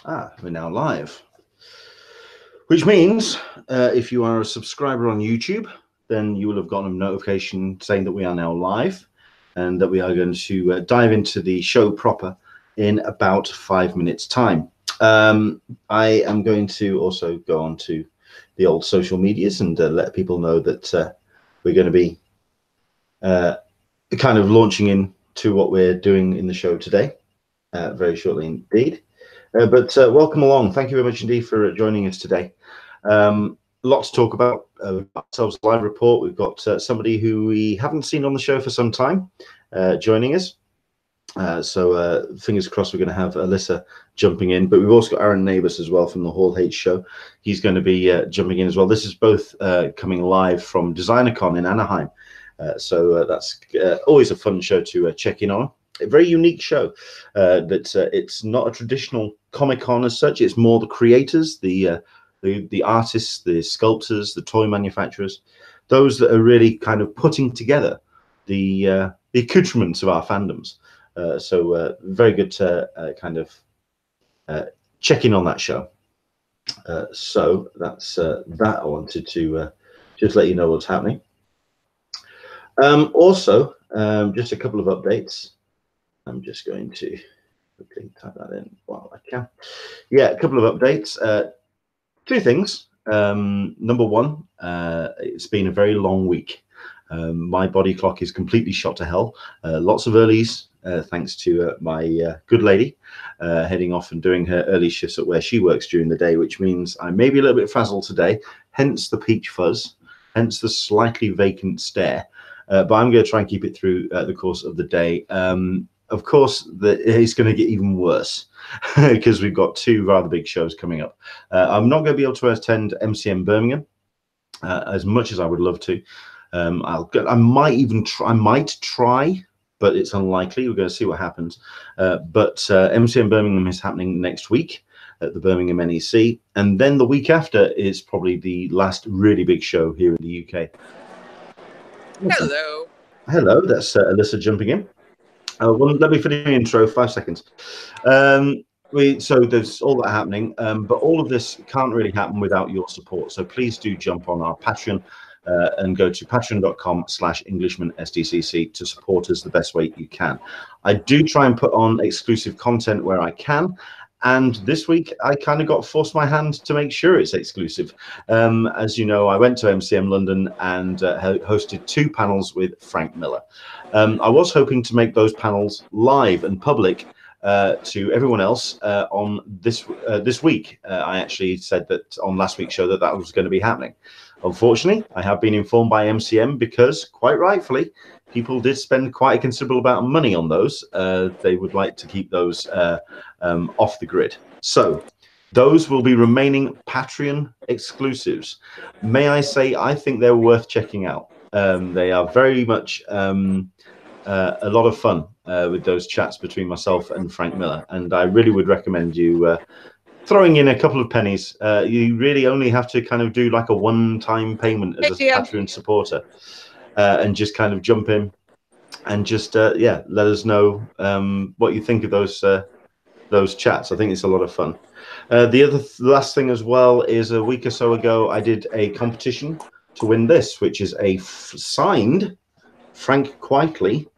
We're now live. Which means if you are a subscriber on YouTube, then you will have gotten a notification saying that we are now live and that we are going to dive into the show proper in about 5 minutes' time. I am going to also go on to the old social medias and let people know that we're going to be kind of launching into what we're doing in the show today very shortly indeed. But welcome along. Thank you very much indeed for joining us today. Lot to talk about. We've got ourselves a live report. We've got somebody who we haven't seen on the show for some time joining us. So fingers crossed we're going to have Alyssa jumping in. But we've also got Aaron Nabus as well from the Hall H show. He's going to be jumping in as well. This is both coming live from DesignerCon in Anaheim. So that's always a fun show to check in on. A very unique show that it's not a traditional Comic-Con as such. It's more the creators, the artists, the sculptors, the toy manufacturers, those that are really kind of putting together the accoutrements of our fandoms. So very good to kind of check in on that show. So that's that. I wanted to just let you know what's happening. Also, just a couple of updates. I'm just going to quickly type that in while I can. Yeah, a couple of updates. Two things. Number one, it's been a very long week. My body clock is completely shot to hell. Lots of earlies, thanks to my good lady heading off and doing her early shifts at where she works during the day, which means I may be a little bit frazzled today, hence the peach fuzz, hence the slightly vacant stare. But I'm going to try and keep it through the course of the day. Of course, it's going to get even worse because we've got two rather big shows coming up. I'm not going to be able to attend MCM Birmingham as much as I would love to. I might try, but it's unlikely. We're going to see what happens. But MCM Birmingham is happening next week at the Birmingham NEC, and then the week after is probably the last really big show here in the UK. Hello. Hello, that's Alyssa jumping in. Well, let me finish the intro, 5 seconds. So there's all that happening, but all of this can't really happen without your support. So please do jump on our Patreon and go to patreon.com/EnglishmanSDCC to support us the best way you can. I do try and put on exclusive content where I can. And this week, I kind of got forced my hand to make sure it's exclusive. As you know, I went to MCM London and hosted 2 panels with Frank Miller. I was hoping to make those panels live and public to everyone else on this week. I actually said that on last week's show that was going to be happening. Unfortunately, I have been informed by MCM because, quite rightfully, people did spend quite a considerable amount of money on those. They would like to keep those off the grid. So those will be remaining Patreon exclusives. May I say, I think they're worth checking out. They are very much a lot of fun with those chats between myself and Frank Miller. And I really would recommend you throwing in a couple of pennies. You really only have to kind of do like a one-time payment as a Patreon supporter. And just kind of jump in and just yeah, let us know what you think of those chats. I think it's a lot of fun. The last thing as well is a week or so ago I did a competition to win this, which is a signed Frank Quitely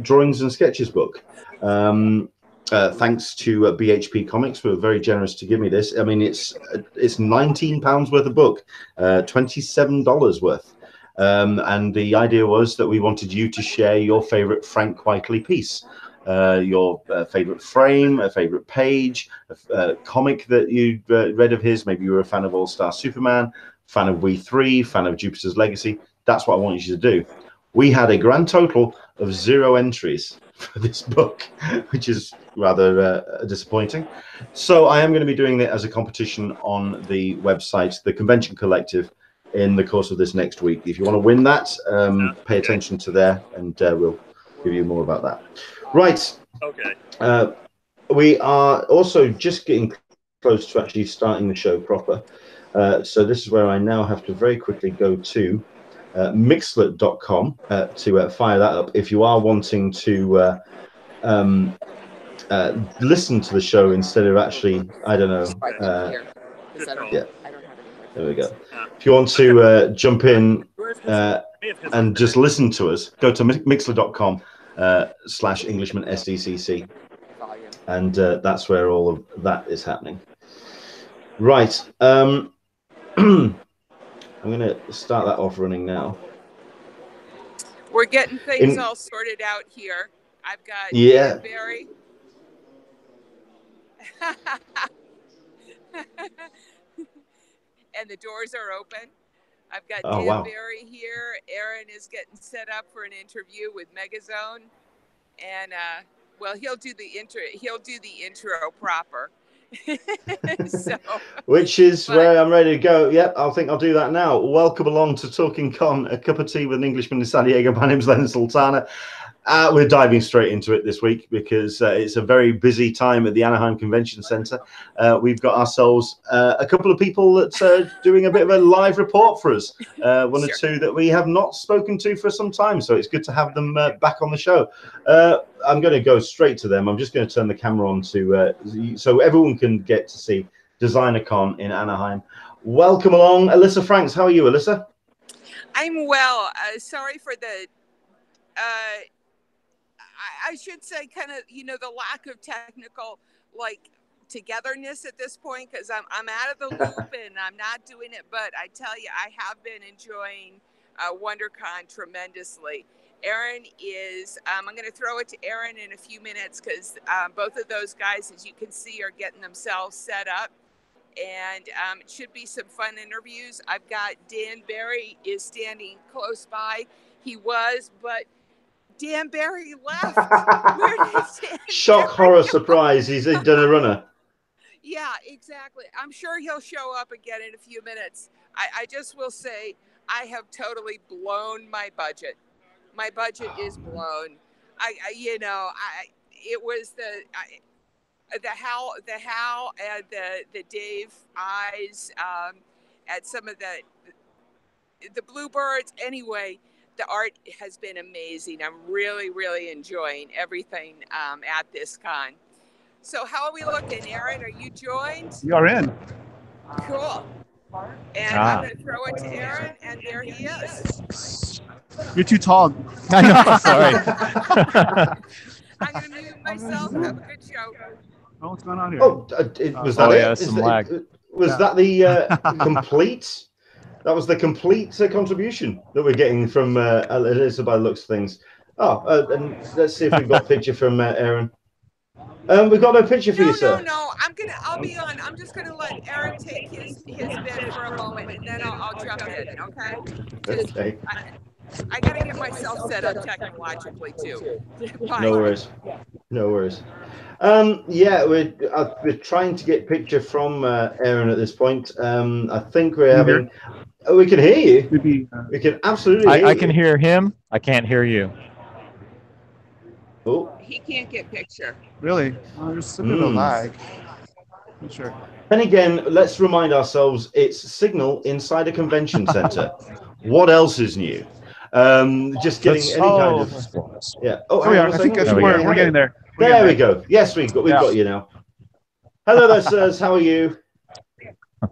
drawings and sketches book. Thanks to BHP Comics, who were very generous to give me this. I mean, it's £19 worth of book, $27 worth. And the idea was that we wanted you to share your favorite Frank Quitely piece, your favorite frame, a favorite page, a comic that you read of his. Maybe you were a fan of All Star Superman, fan of We 3, fan of Jupiter's Legacy. That's what I want you to do. We had a grand total of 0 entries for this book, which is rather disappointing. So I am going to be doing it as a competition on the website, the Convention Collective, in the course of this next week. If you want to win that, pay attention to there, and we'll give you more about that. Right. Okay. We are also just getting close to actually starting the show proper. So this is where I now have to very quickly go to mixlet.com to fire that up. If you are wanting to listen to the show instead of actually, I don't know. Yeah, there we go. If you want to jump in and just listen to us, go to mixler.com/Englishman SDCC, and that's where all of that is happening. Right. I'm going to start that off running now. We're getting things all sorted out here. I've got Dan Barry. And the doors are open. I've got Dan Barry here. Aaron is getting set up for an interview with Megazone, and well, he'll do the intro proper. So, which is where I'm ready to go. Yep, I think I'll do that now. Welcome along to Talkin Con, a cup of tea with an Englishman in San Diego. My name's Leonard Sultana. We're diving straight into it this week because it's a very busy time at the Anaheim Convention Center. We've got ourselves a couple of people that are doing a bit of a live report for us, one or two that we have not spoken to for some time. So it's good to have them back on the show. I'm going to go straight to them. I'm just going to turn the camera on to so everyone can get to see DesignerCon in Anaheim. Welcome along, Alyssa Franks. How are you, Alyssa? I'm well. Sorry for the... I should say kind of, you know, the lack of technical, like, togetherness at this point, because I'm out of the loop and I'm not doing it. But I tell you, I have been enjoying WonderCon tremendously. Aaron is, I'm going to throw it to Aaron in a few minutes because both of those guys, as you can see, are getting themselves set up. And it should be some fun interviews. I've got Dan Barry is standing close by. He was, but Dan Barry left. Where did Dan Shock, horror, surprise. He's done a runner. Yeah, exactly. I'm sure he'll show up again in a few minutes. I just will say I have totally blown my budget. My budget is blown. It was the Hal and the Dave eyes at some of the Bluebirds. Anyway, the art has been amazing. I'm really, really enjoying everything at this con. So how are we looking, Aaron? Are you joined? You are in. Cool. And I'm going to throw it to Aaron, and there he is. You're too tall. I know, sorry. I'm going to mute myself. Have a good show. Oh, what's going on here? Oh, was that it? Yeah, some lag. Was that the complete? That was the complete contribution that we're getting from Alyssa by the looks of things. Oh, and let's see if we've got a picture from Aaron. We've got no picture for you, sir. No. I'll be on. I'm just gonna let Aaron take his bit for a moment, and then I'll jump in. Okay. Okay. I gotta get myself set up technologically too. Bye. No worries. No worries. Yeah, we're trying to get a picture from Aaron at this point. I think we're having. Oh, we can hear you. We can absolutely hear you. I can hear him. I can't hear you. Oh. He can't get picture. Really? Oh, there's a bit of a lag. I'm sure. And again, let's remind ourselves it's Signal inside a convention center. What else is new? Just getting any kind of. Yeah. Oh, we are. I think we're getting there. There we go. Yes, we've got you now. Hello there, sirs. How are you? Good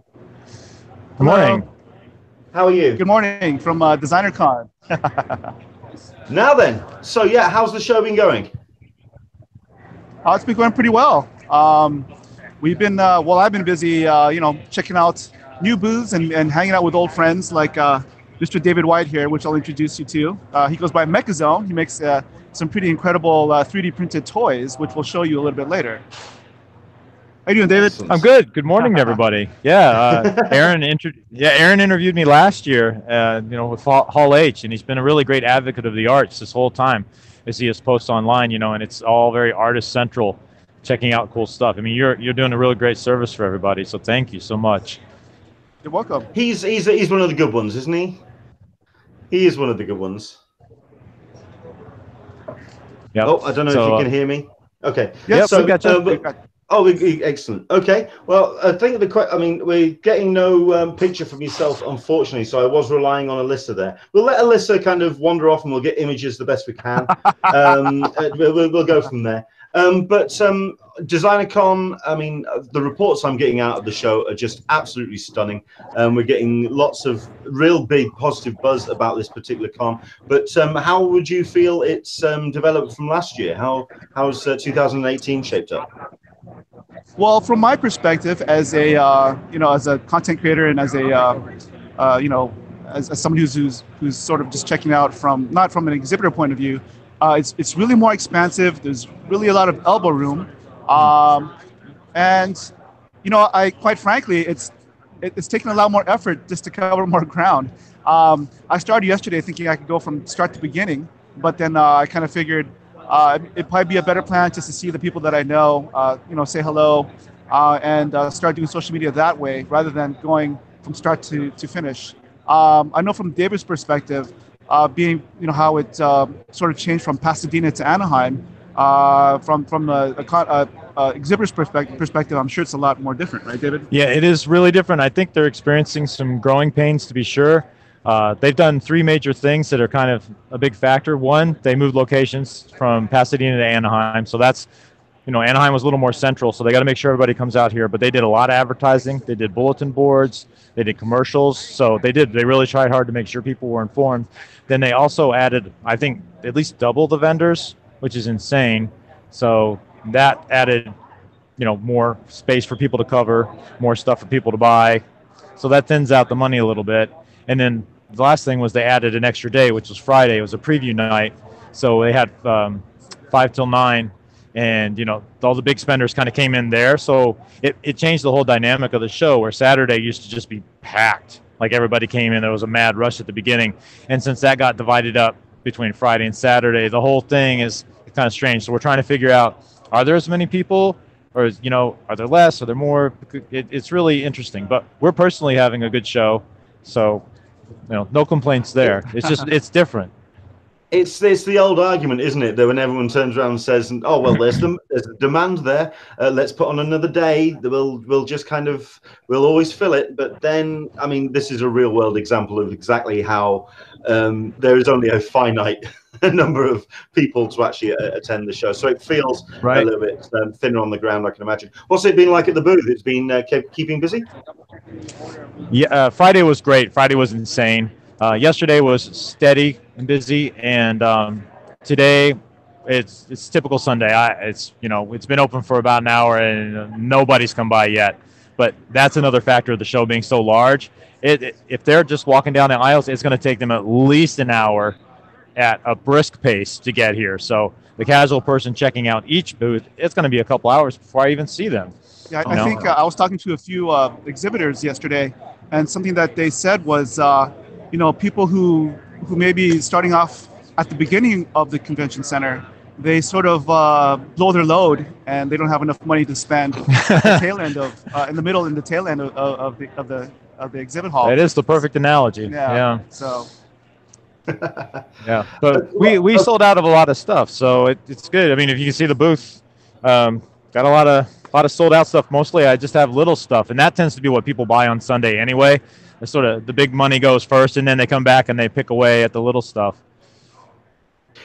morning. How are you? Good morning from DesignerCon. Now then, so yeah, how's the show been going? It's been going pretty well. We've been I've been busy, checking out new booths and hanging out with old friends like Mr. David White here, which I'll introduce you to. He goes by Megazone. He makes some pretty incredible 3D printed toys, which we'll show you a little bit later. How you doing, David? I'm good. Good morning, everybody. Yeah, Aaron interviewed me last year, with Hall H, and he's been a really great advocate of the arts this whole time. I see his posts online, and it's all very artist central, checking out cool stuff. I mean, you're doing a really great service for everybody, so thank you so much. You're welcome. He's one of the good ones, isn't he? He is one of the good ones. Yep. Oh, I don't know if you can hear me. Okay. Yes, we got you. Oh, excellent. Okay. Well, I think we're getting no picture from yourself, unfortunately. So I was relying on Alyssa there. We'll let Alyssa kind of wander off, and we'll get images the best we can. We'll go from there. DesignerCon, I mean, the reports I'm getting out of the show are just absolutely stunning. We're getting lots of real big positive buzz about this particular con. But how would you feel it's developed from last year? How's 2018 shaped up? Well, from my perspective, as a as a content creator and as a as somebody who's sort of just checking out from not from an exhibitor point of view, it's really more expansive. There's really a lot of elbow room, and I quite frankly, it's taken a lot more effort just to cover more ground. I started yesterday thinking I could go from start to beginning, but then I kind of figured. It'd probably be a better plan just to see the people that I know, say hello, and start doing social media that way rather than going from start to finish. I know from David's perspective, being how it sort of changed from Pasadena to Anaheim, from a exhibitor's perspective, I'm sure it's a lot more different, right, David? Yeah, it is really different. I think they're experiencing some growing pains, to be sure. They've done three major things that are kind of a big factor. One, they moved locations from Pasadena to Anaheim. So that's, Anaheim was a little more central, so they got to make sure everybody comes out here. But they did a lot of advertising. They did bulletin boards. They did commercials. So they really tried hard to make sure people were informed. Then they also added, I think, at least double the vendors, which is insane. So that added, more space for people to cover, more stuff for people to buy. So that thins out the money a little bit. And then the last thing was they added an extra day, which was Friday. It was a preview night. So they had 5 till 9, and, all the big spenders kind of came in there. So it changed the whole dynamic of the show, where Saturday used to just be packed. Like everybody came in. There was a mad rush at the beginning. And since that got divided up between Friday and Saturday, the whole thing is kind of strange. So we're trying to figure out, are there as many people? Or, are there less? Are there more? It's really interesting. But we're personally having a good show. So, no complaints there. It's just, it's different. It's the old argument, isn't it? That when everyone turns around and says, "Oh well, there's a demand there. Let's put on another day. We'll just we'll always fill it." But then, I mean, this is a real world example of exactly how there is only a finite number of people to actually attend the show. So it feels a little bit thinner on the ground, I can imagine. What's it been like at the booth? It's been keeping busy? Yeah, Friday was great. Friday was insane. Yesterday was steady and busy, and today it's typical Sunday. It's been open for about an hour and nobody's come by yet. But that's another factor of the show being so large. If they're just walking down the aisles, it's going to take them at least an hour at a brisk pace to get here. So the casual person checking out each booth, it's going to be a couple hours before I even see them. Yeah, I think I was talking to a few exhibitors yesterday, and something that they said was, people who may be starting off at the beginning of the convention center, they sort of blow their load, and they don't have enough money to spend at the tail end in the tail end of the exhibit hall. It is the perfect analogy. Yeah. So. Yeah, but we sold out of a lot of stuff, so it's good. I mean, if you can see the booth, got a lot of sold out stuff. Mostly, I just have little stuff, and that tends to be what people buy on Sunday anyway. It's sort of the big money goes first, and then they come back and they pick away at the little stuff.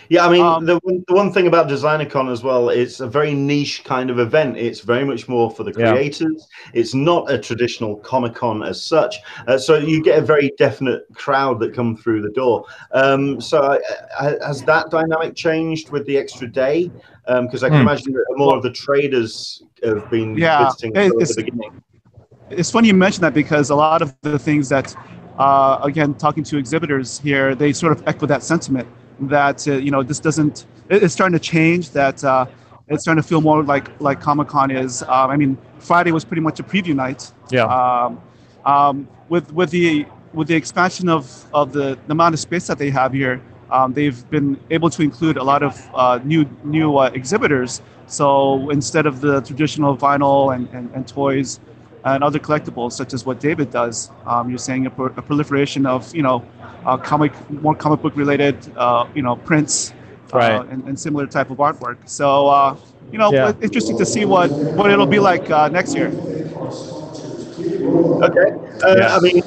Yeah, I mean, the one thing about DesignerCon as well, it's a very niche kind of event. It's very much more for the creators. Yeah. It's not a traditional Comic-Con as such. So you get a very definite crowd that come through the door. So has that dynamic changed with the extra day? Because I can imagine that more of the traders have been visiting at the beginning. It's funny you mention that, because a lot of the things that, again, talking to exhibitors here, they sort of echo that sentiment. That this doesn't. It's starting to change. That it's starting to feel more like Comic-Con is. I mean, Friday was pretty much a preview night. Yeah. With the expansion of the amount of space that they have here, they've been able to include a lot of new exhibitors. So instead of the traditional vinyl and toys and other collectibles, such as what David does, you're saying a proliferation of more comic book related prints, right, and similar type of artwork. So you know, Yeah. interesting to see what it'll be like next year. Okay. Yeah. I mean,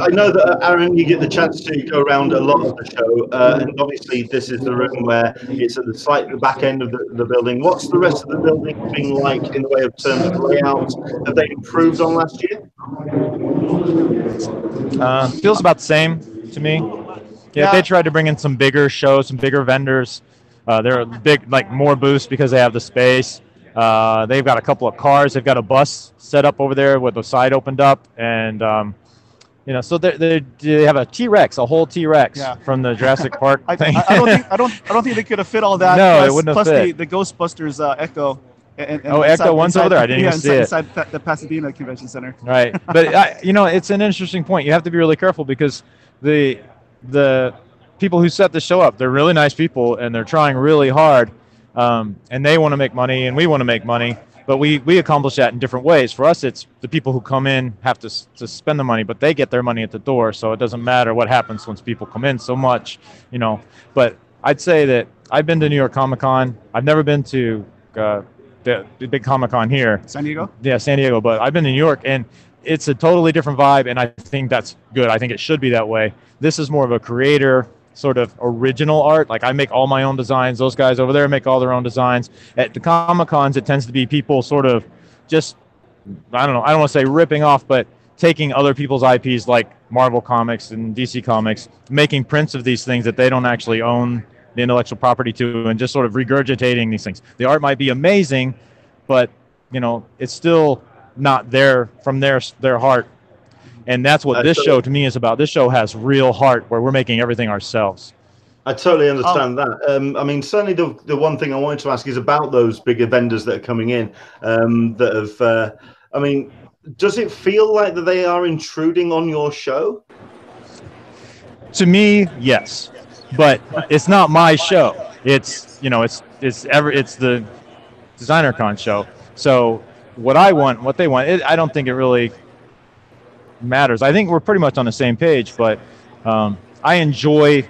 I know that, Aaron, you get the chance to go around a lot of the show, and obviously this is the room where it's at the back end of the building. What's the rest of the building been like in the way of terms of layout? Have they improved on last year? Feels about the same to me. Yeah, they tried to bring in some bigger shows, some bigger vendors. They're big, like more booths because they have the space. They've got a couple of cars. They've got a bus set up over there with the side opened up, and you know, so they have a T-Rex, a whole T-Rex from the Jurassic Park thing. I don't think they could have fit all that. No, plus, it wouldn't have fit. The Ghostbusters Echo. And Echo one's over there. I didn't even see it. Inside the Pasadena Convention Center. Right, but you know, it's an interesting point. You have to be really careful because the people who set the show up, they're really nice people and they're trying really hard, and they want to make money and we want to make money. But we accomplish that in different ways. For us, it's the people who come in have to spend the money, but they get their money at the door, so it doesn't matter what happens once people come in so much, you know. But I'd say that I've been to New York Comic Con. I've never been to the big Comic Con here. San Diego? Yeah, San Diego. But I've been to New York, and it's a totally different vibe, and I think that's good. I think it should be that way. This is more of a creator sort of original art. Like I make all my own designs. Those guys over there make all their own designs. At the Comic Cons, it tends to be people sort of just, I don't know, I don't want to say ripping off, but taking other people's IPs like Marvel Comics and DC Comics, making prints of these things that they don't actually own the intellectual property to, and just sort of regurgitating these things. The art might be amazing, but you know, it's still not there from their heart. And that's what this show to me is about. This show has real heart where we're making everything ourselves. I totally understand that. I mean, certainly the one thing I wanted to ask is about those bigger vendors that are coming in that have, I mean, does it feel like that they are intruding on your show? To me, yes. But it's not my show. It's, you know, it's the DesignerCon show. So what I want, what they want, I don't think it really matters. I think we're pretty much on the same page, but I enjoy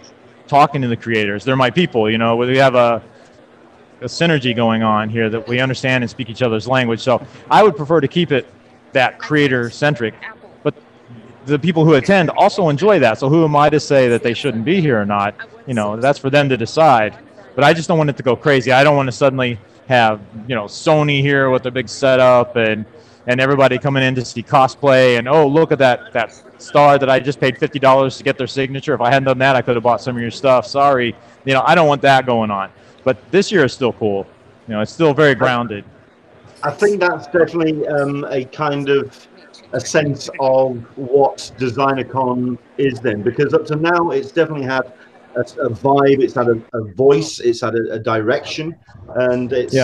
talking to the creators. They're my people, you know. We have a synergy going on here that we understand and speak each other's language. So I would prefer to keep it that creator-centric, but the people who attend also enjoy that. So who am I to say that they shouldn't be here or not? You know, that's for them to decide. But I just don't want it to go crazy. I don't want to suddenly have, you know, Sony here with a big setup and everybody coming in to see cosplay and, oh, look at that star that I just paid $50 to get their signature. If I hadn't done that, I could have bought some of your stuff. Sorry. You know, I don't want that going on. But this year is still cool. You know, it's still very grounded. I think that's definitely a kind of a sense of what DesignerCon is then, because up to now it's definitely had a vibe, it's had a voice, it's had a direction, and it's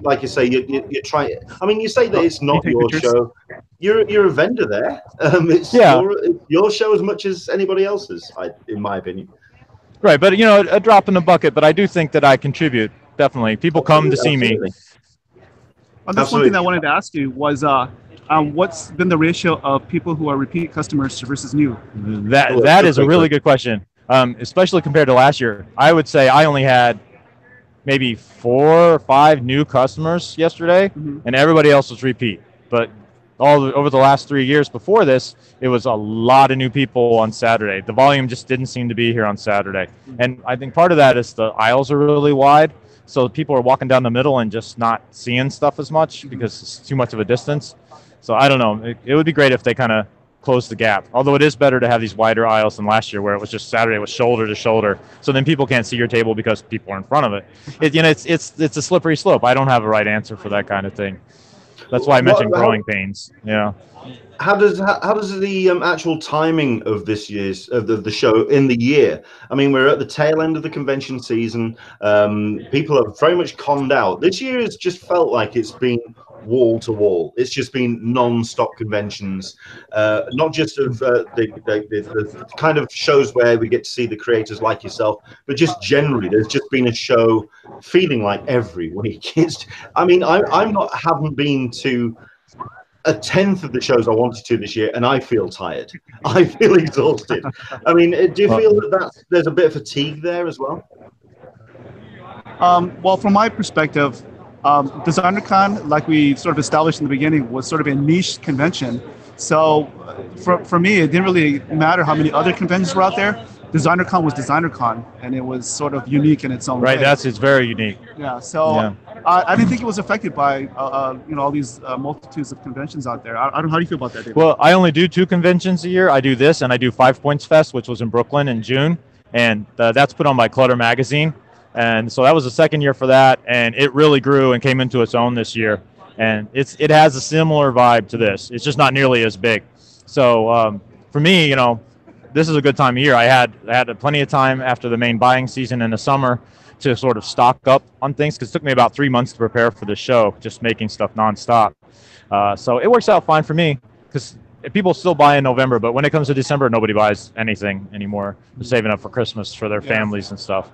like you say, you're trying. I mean, you say that it's not your show. You're a vendor there. It's your show as much as anybody else's, in my opinion. Right, but you know, a drop in the bucket. But I do think that I contribute. Definitely, people come to see me. That's one thing I wanted to ask you was, what's been the ratio of people who are repeat customers versus new? That is a really good question, especially compared to last year. I would say I only had maybe 4 or 5 new customers yesterday, and everybody else was repeat. But over the last 3 years before this, it was a lot of new people on Saturday. The volume just didn't seem to be here on Saturday. And I think part of that is the aisles are really wide, so people are walking down the middle and just not seeing stuff as much because it's too much of a distance. So I don't know. It would be great if they kind of close the gap. Although it is better to have these wider aisles than last year, where it was just Saturday was shoulder to shoulder. So then people can't see your table because people are in front of it. You know, it's a slippery slope. I don't have a right answer for that kind of thing. That's why I mentioned growing pains. Yeah. How does the actual timing of this year's of the show in the year? I mean, we're at the tail end of the convention season. People are very much conned out. This year has just felt like it's been wall to wall. It's just been non-stop conventions, not just of the kind of shows where we get to see the creators like yourself, but just generally, there's just been a show feeling like every week. I mean, haven't been to a 10th of the shows I wanted to this year, and I feel tired. I feel exhausted. I mean, do you feel that there's a bit of fatigue there as well? Well, from my perspective, DesignerCon, like we sort of established in the beginning, was sort of a niche convention. So for me, it didn't really matter how many other conventions were out there. DesignerCon was DesignerCon, and it was sort of unique in its own way. Right, it's very unique. Yeah, so I didn't think it was affected by all these multitudes of conventions out there. I don't know, how do you feel about that, David? Well, I only do 2 conventions a year. I do this, and I do 5 Points Fest, which was in Brooklyn in June, and that's put on by Clutter Magazine. And so that was the 2nd year for that, and it really grew and came into its own this year. And it has a similar vibe to this. It's just not nearly as big. So for me, this is a good time of year. I had plenty of time after the main buying season in the summer to sort of stock up on things, because it took me about 3 months to prepare for the show, just making stuff nonstop. So it works out fine for me, because people still buy in November, but when it comes to December, nobody buys anything anymore. They're saving up for Christmas for their families and stuff.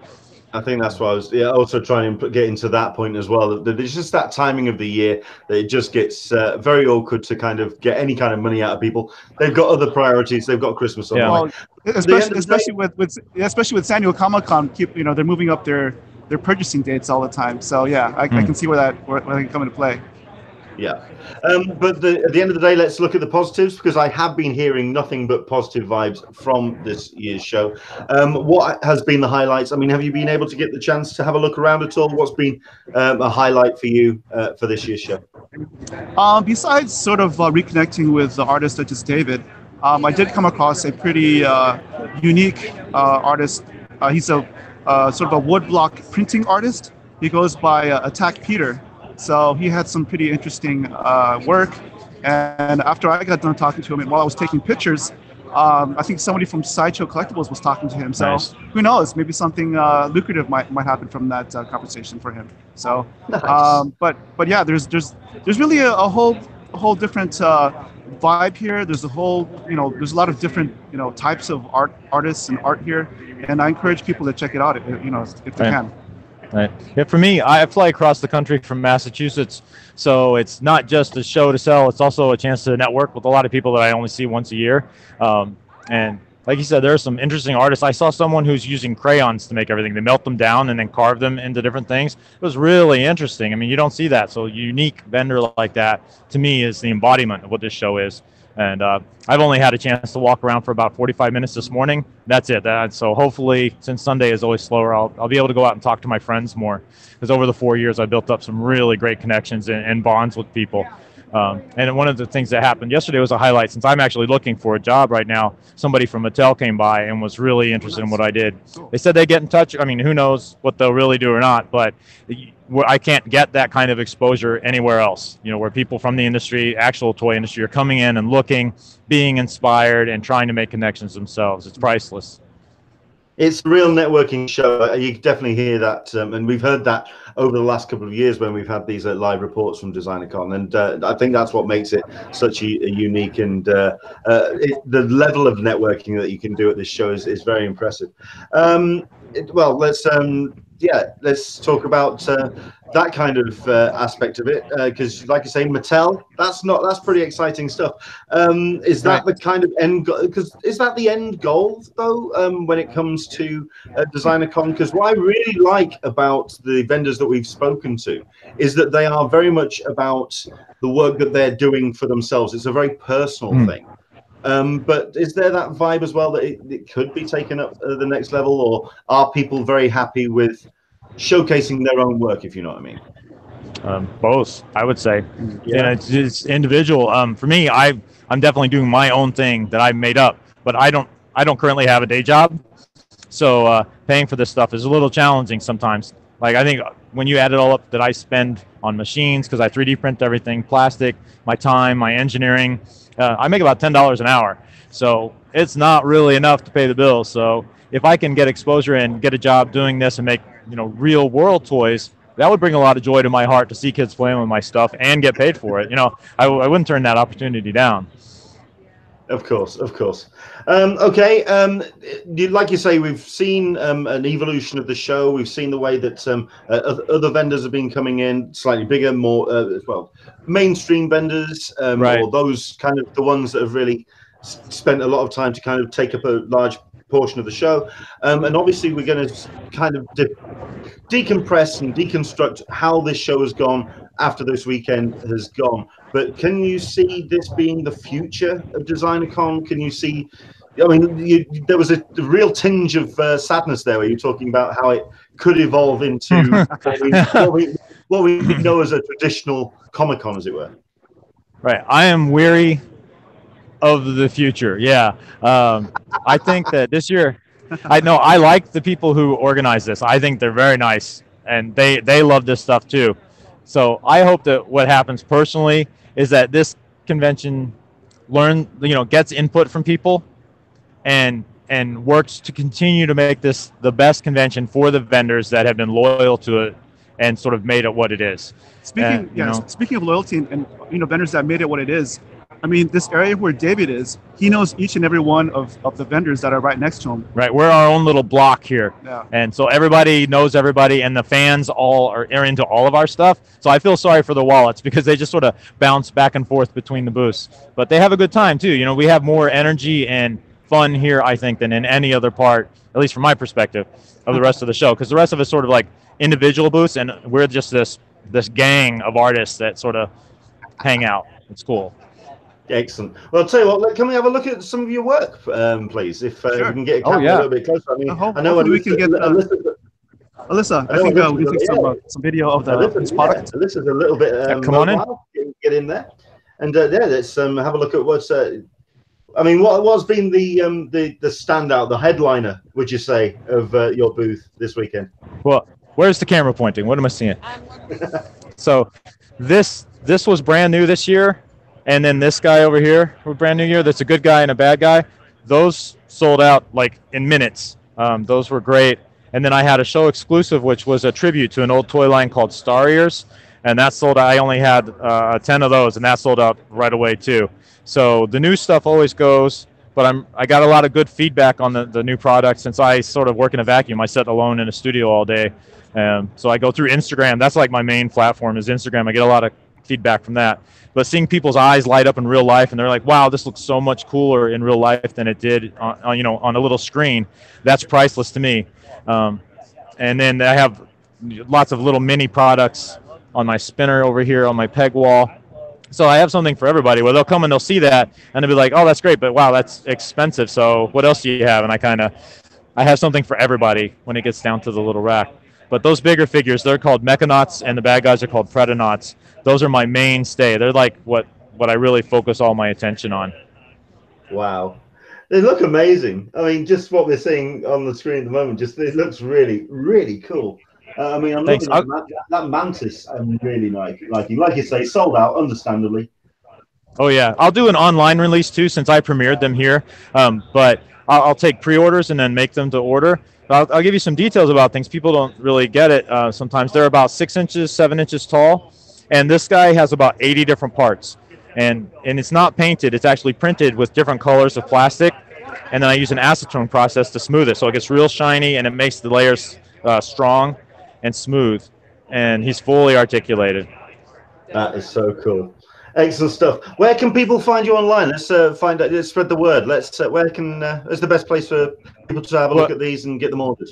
I think that's why I was also trying to get into that point as well. There's just that timing of the year that it just gets very awkward to kind of get any kind of money out of people. They've got other priorities. They've got Christmas on. Well, especially with San Diego Comic-Con, they're moving up their purchasing dates all the time. So yeah, I can see where that can come into play. Yeah, but at the end of the day, let's look at the positives, because I have been hearing nothing but positive vibes from this year's show. What has been the highlights? I mean, have you been able to get the chance to have a look around at all? What's been a highlight for you for this year's show? Besides sort of reconnecting with the artist such as David, I did come across a pretty unique artist. He's a sort of a woodblock printing artist. He goes by Attack Peter. So he had some pretty interesting work, and after I got done talking to him, and while I was taking pictures, I think somebody from Sideshow Collectibles was talking to him. So nice. Who knows? Maybe something lucrative might happen from that conversation for him. So, nice. But yeah, there's really a whole different vibe here. There's a whole there's a lot of different types of artists and art here, and I encourage people to check it out if they can. Right. Yeah, for me, I fly across the country from Massachusetts, so it's not just a show to sell. It's also a chance to network with a lot of people that I only see once a year. And like you said, there are some interesting artists. I saw someone who's using crayons to make everything. They melt them down and then carve them into different things. It was really interesting. I mean, you don't see that. So a unique vendor like that, to me, is the embodiment of what this show is. And I've only had a chance to walk around for about 45 minutes this morning. That's it. So hopefully, since Sunday is always slower, I'll be able to go out and talk to my friends more. Because over the 4 years, I built up some really great connections and bonds with people. And one of the things that happened yesterday was a highlight. Since I'm actually looking for a job right now, somebody from Mattel came by and was really interested in what I did. They said they'd get in touch. I mean, who knows what they'll really do or not, but I can't get that kind of exposure anywhere else, where people from the industry, actual toy industry, are coming in and looking, being inspired, and trying to make connections themselves. It's priceless. It's a real networking show. You definitely hear that, and we've heard that over the last couple of years when we've had these live reports from DesignerCon, and I think that's what makes it such a unique, and the level of networking that you can do at this show is very impressive. Well, let's talk about that kind of aspect of it, because like you say, Mattel, that's pretty exciting stuff. Is that the kind of end goal? Because is that the end goal though, when it comes to DesignerCon? Because what I really like about the vendors that we've spoken to is that they are very much about the work that they're doing for themselves. It's a very personal thing. But is there that vibe as well that it could be taken up to the next level, or are people very happy with showcasing their own work, if you know what I mean? Both, I would say. Yeah, it's individual. For me, I'm definitely doing my own thing that I made up, but I don't currently have a day job, so paying for this stuff is a little challenging sometimes. Like, I think when you add it all up that I spend on machines, because I 3D print everything, plastic, my time, my engineering, I make about $10 an hour. So it's not really enough to pay the bills. So if I can get exposure and get a job doing this and make real world toys, that would bring a lot of joy to my heart to see kids playing with my stuff and get paid for it. I wouldn't turn that opportunity down. Of course. Okay. Like you say, we've seen an evolution of the show. We've seen the way that other vendors have been coming in, slightly bigger, more mainstream vendors, right, or those kind of the ones that have really spent a lot of time to kind of take up a large portion of the show. And obviously, we're going to kind of decompress and deconstruct how this show has gone after this weekend has gone. But can you see this being the future of DesignerCon? Can you see? I mean, there was a real tinge of sadness there, where you're talking about how it could evolve into what we know as a traditional Comic-Con, as it were. Right. I am weary of the future. Yeah. I think that this year, I like the people who organize this. I think they're very nice, and they love this stuff too. So I hope that what happens personally is that this convention gets input from people and works to continue to make this the best convention for the vendors that have been loyal to it and sort of made it what it is. Speaking of loyalty and vendors that made it what it is, I mean, this area where David is, he knows each and every one of the vendors that are right next to him. Right, we're our own little block here. Yeah. And so everybody knows everybody, and the fans all are into all of our stuff. So I feel sorry for the wallets, because they just sort of bounce back and forth between the booths. But they have a good time too. You know, we have more energy and fun here, I think, than in any other part, at least from my perspective, of the rest of the show. Because the rest of it's sort of like individual booths, and we're just this gang of artists that sort of hang out. It's cool. Excellent. Well, I'll tell you what, can we have a look at some of your work, please? If sure. we can get a camera a little bit closer. I mean, I know we can get Alyssa. I think we can take some video of this product. Alyssa's a little bit come on in. Get in there. And let's have a look at what's... I mean, what's been the standout, the headliner, would you say, of your booth this weekend? Well, where's the camera pointing? What am I seeing? So this was brand new this year. And then this guy over here, we're brand new year. That's a good guy and a bad guy. Those sold out like in minutes. Those were great. And then I had a show exclusive, which was a tribute to an old toy line called Star Ears, and that sold out. I only had 10 of those, and that sold out right away too. So the new stuff always goes, but I got a lot of good feedback on the new product, since I sort of work in a vacuum. I sit alone in a studio all day, so I go through Instagram. That's like my main platform is Instagram. I get a lot of feedback from that. But seeing people's eyes light up in real life, and they're like, wow, this looks so much cooler in real life than it did on a little screen, that's priceless to me. And then I have lots of little mini products on my spinner over here on my peg wall. So I have something for everybody, where they'll come and they'll see that and they'll be like, oh, that's great, but wow, that's expensive. So what else do you have? And I have something for everybody when it gets down to the little rack. But those bigger figures, they're called Mechanauts, and the bad guys are called Predanauts. Those are my mainstay. They're like what I really focus all my attention on. Wow. They look amazing. I mean, just what we're seeing on the screen at the moment, it looks really, really cool. I mean, I'm looking at that Mantis. I'm really liking. Like you say, sold out, understandably. Oh, yeah. I'll do an online release, too, since I premiered them here. But I'll take pre-orders and then make them to order. I'll give you some details about things. People don't really get it sometimes. They're about 6 inches, 7 inches tall. And this guy has about 80 different parts. And it's not painted. It's actually printed with different colors of plastic. And then I use an acetone process to smooth it. So it gets real shiny, and it makes the layers strong and smooth. And he's fully articulated. That is so cool. Excellent stuff. Where can people find you online? Let's find out. Let's spread the word. Where can is the best place for people to have a look at these and get them ordered?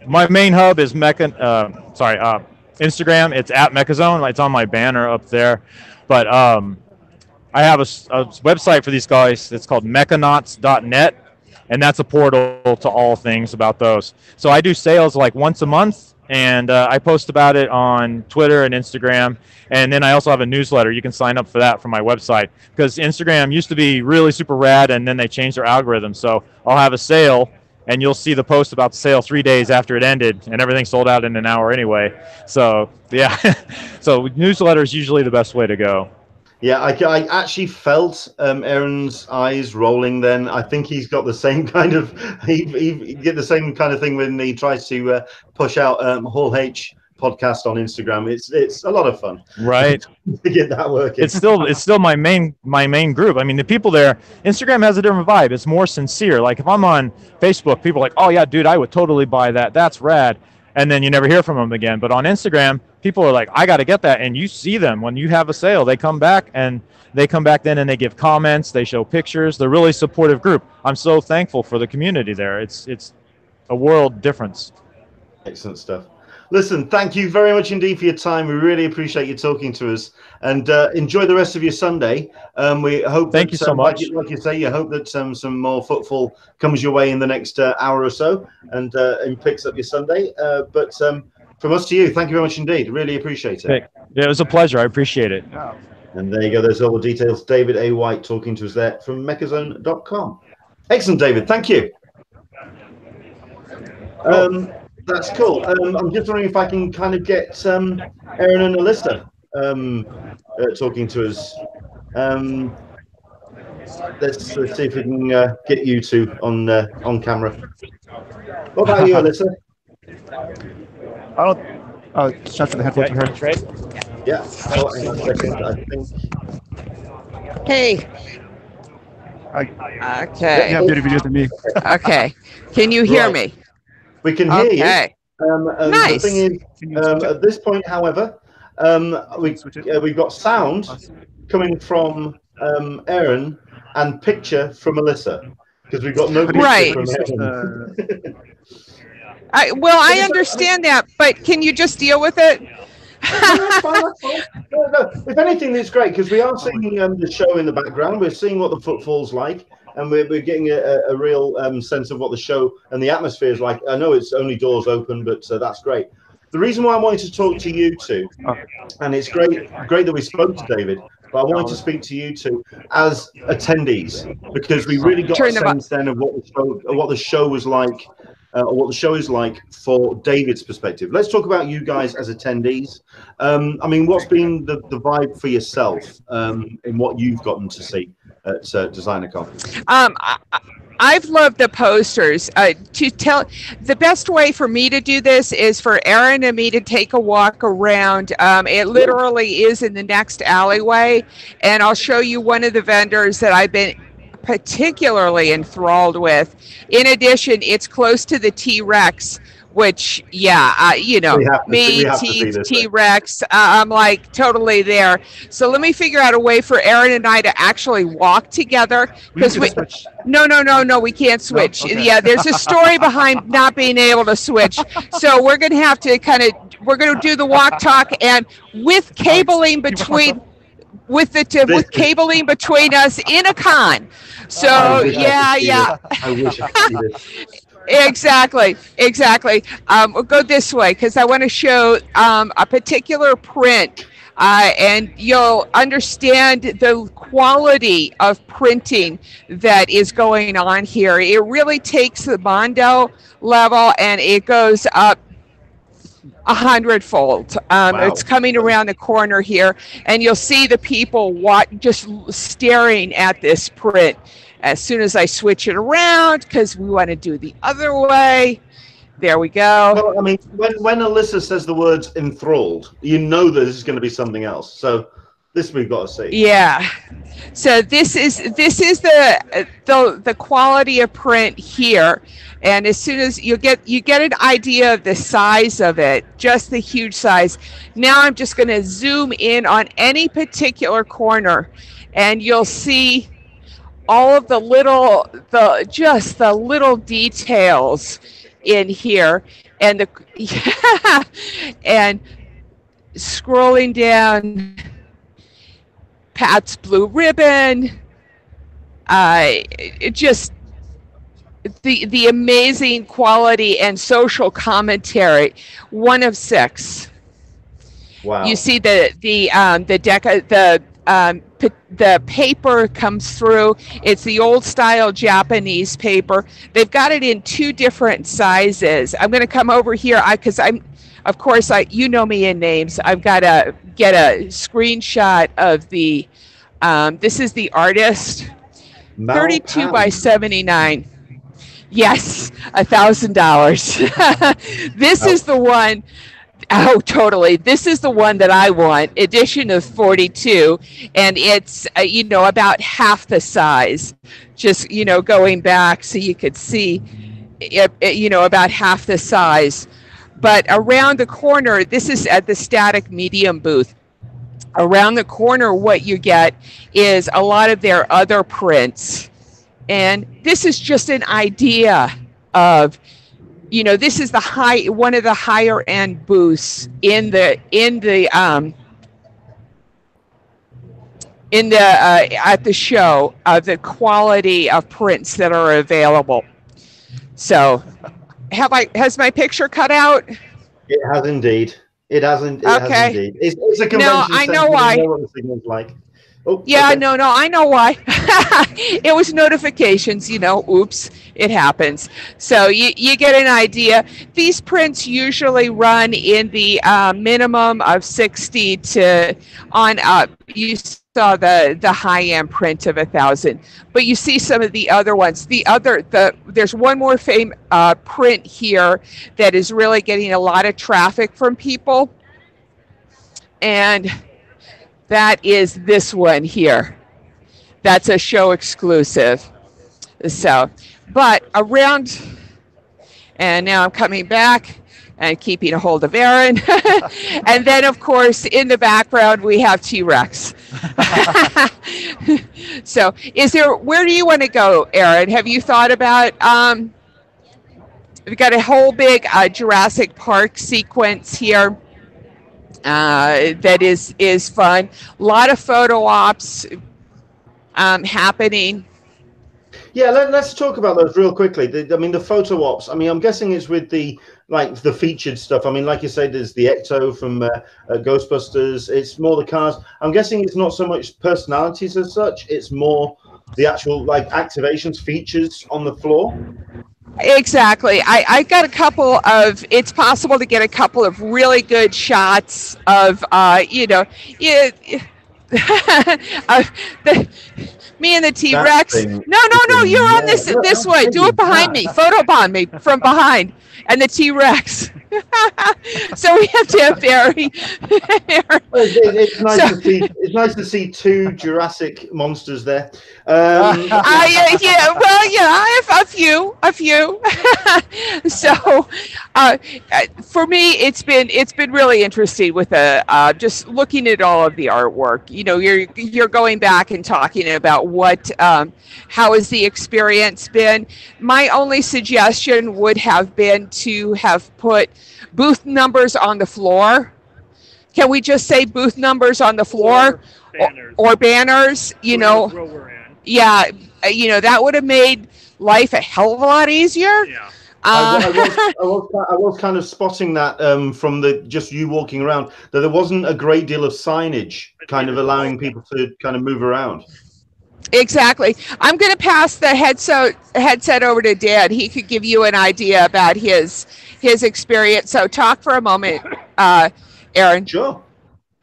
My main hub is Instagram. It's at Mechazone. It's on my banner up there. But I have a website for these guys. It's called mechanauts.net, and that's a portal to all things about those. So I do sales like once a month, and I post about it on Twitter and Instagram. And then I also have a newsletter. You can sign up for that from my website, because Instagram used to be really super rad, and then they changed their algorithm. So I'll have a sale, and you'll see the post about the sale 3 days after it ended, and everything sold out in an hour anyway. So, yeah. So newsletter is usually the best way to go. Yeah, I actually felt Aaron's eyes rolling then. I think he's got the same kind of he get the same kind of thing when he tries to push out Hall H podcast on Instagram. It's a lot of fun, right? To get that working. It's still my main group. I mean, the people there, Instagram has a different vibe. It's more sincere. Like if I'm on Facebook, people are like, oh yeah, dude, I would totally buy that. That's rad. And then you never hear from them again. But on Instagram, people are like, I got to get that. And you see them when you have a sale, they come back then and they give comments, they show pictures. They're really supportive group. I'm so thankful for the community there. It's a world difference. Excellent stuff. Listen, thank you very much indeed for your time. We really appreciate you talking to us, and enjoy the rest of your Sunday. We hope. Thank you so much. Like you say, you hope that some more footfall comes your way in the next hour or so, and picks up your Sunday. But from us to you, thank you very much indeed. Really appreciate it. Yeah, it was a pleasure. I appreciate it. Yeah. And there you go. There's all the details. David A. White talking to us there from mechazone.com. Excellent, David. Thank you. That's cool. I'm just wondering if I can kind of get Aaron and Alyssa talking to us. Let's see if we can get you two on camera. What about you, Alyssa? I don't. Shut for the headphones. Yeah. Oh, hang on a second. I think. Hey. Okay. You have better videos than me. Okay. Can you hear me? We can hear you. Nice. The thing is, at this point, however, we've got sound coming from Aaron and picture from Alyssa, because we've got no picture from Aaron. I understand that, but can you just deal with it? That's fine. No. If anything, it's great, because we are seeing the show in the background. We're seeing what the footfall's like, and we're getting a real sense of what the show and the atmosphere is like. I know it's only doors open, but that's great. The reason why I wanted to talk to you two, and it's great that we spoke to David, but I wanted to speak to you two as attendees, because we really got a sense then of what the show was like, or what the show is like for David's perspective. Let's talk about you guys as attendees. I mean, what's been the vibe for yourself in what you've gotten to see at DesignerCon? I've loved the posters. The best way for me to do this is for Aaron and me to take a walk around. It literally is in the next alleyway, and I'll show you one of the vendors that I've been particularly enthralled with. In addition, it's close to the T-Rex, which, you know, T-Rex, I'm like totally there. So let me figure out a way for Aaron and I to actually walk together. Because no, we can't switch. No? Okay. Yeah, there's a story behind not being able to switch. So we're going to have to we're going to do the walk talk, and with cabling between, with cabling between us in a con. So I wish I could see this. Exactly. We'll go this way because I want to show a particular print, and you'll understand the quality of printing that is going on here. It really takes the Mondo level and it goes up 100-fold. Wow. It's coming around the corner here, and you'll see the people just staring at this print. As soon as I switch it around, because we want to do the other way. There we go. Well, I mean, when Alyssa says the words enthralled, you know that this is going to be something else. So this we've got to see. Yeah. So this is the quality of print here. And as soon as you get an idea of the size of it, just the huge size. Now I'm just going to zoom in on any particular corner, and you'll see all of the little details in here, and and scrolling down, Pat's blue ribbon, just the amazing quality and social commentary. 1 of 6. Wow! You see the paper comes through. It's the old style Japanese paper. They've got it in 2 different sizes. I'm going to come over here because you know me in names. I've got to get a screenshot of the, this is the artist, 32 by 79. Yes, $1,000. This is the one. Oh, totally. This is the one that I want, edition of 42, and it's, about half the size. Just, going back so you could see, about half the size. But around the corner, this is at the static medium booth. Around the corner, what you get is a lot of their other prints. And this is just an idea of, you know, this is one of the higher end booths at the show of the quality of prints that are available. So, has my picture cut out? It has indeed. It hasn't. Okay. Indeed. It's a convention. No, I know why. You know what the signal's like. Oh, yeah, okay. no, I know why. It was notifications, you know, oops, it happens. So you get an idea. These prints usually run in the minimum of 60 to on up. You saw the high-end print of 1,000, but you see some of the other ones. There's one more print here that is really getting a lot of traffic from people, and that is this one here. That's a show exclusive. So, but around, and now I'm coming back and keeping a hold of Aaron. And then, of course, in the background, we have T-Rex. So, where do you want to go, Aaron? Have you thought about, we've got a whole big Jurassic Park sequence here. That is fun. A lot of photo ops happening. Yeah, let's talk about those real quickly. The photo ops. I mean, I'm guessing it's with the featured stuff. I mean, like you say, there's the Ecto from Ghostbusters. It's more the cars. I'm guessing it's not so much personalities as such. It's more the actual activations, features on the floor. Exactly. I got a couple of, it's possible to get a couple of really good shots of, me and the T-Rex. No, you're on this way. Do it behind me. Photobomb me from behind. And the T-Rex. So we have to have Barry. It's nice to see two Jurassic monsters there. I have a few. So for me, it's been really interesting with just looking at all of the artwork. You know, you're going back and talking about what how has the experience been. My only suggestion would have been to have put booth numbers on the floor. Can we just say booth numbers on the floor or banners? You know, yeah, that would have made life a hell of a lot easier. Yeah. I was kind of spotting that from just you walking around, that there wasn't a great deal of signage kind of allowing people to kind of move around. Exactly. I'm going to pass the headset over to Dan. He could give you an idea about his experience. So talk for a moment, Aaron. Sure.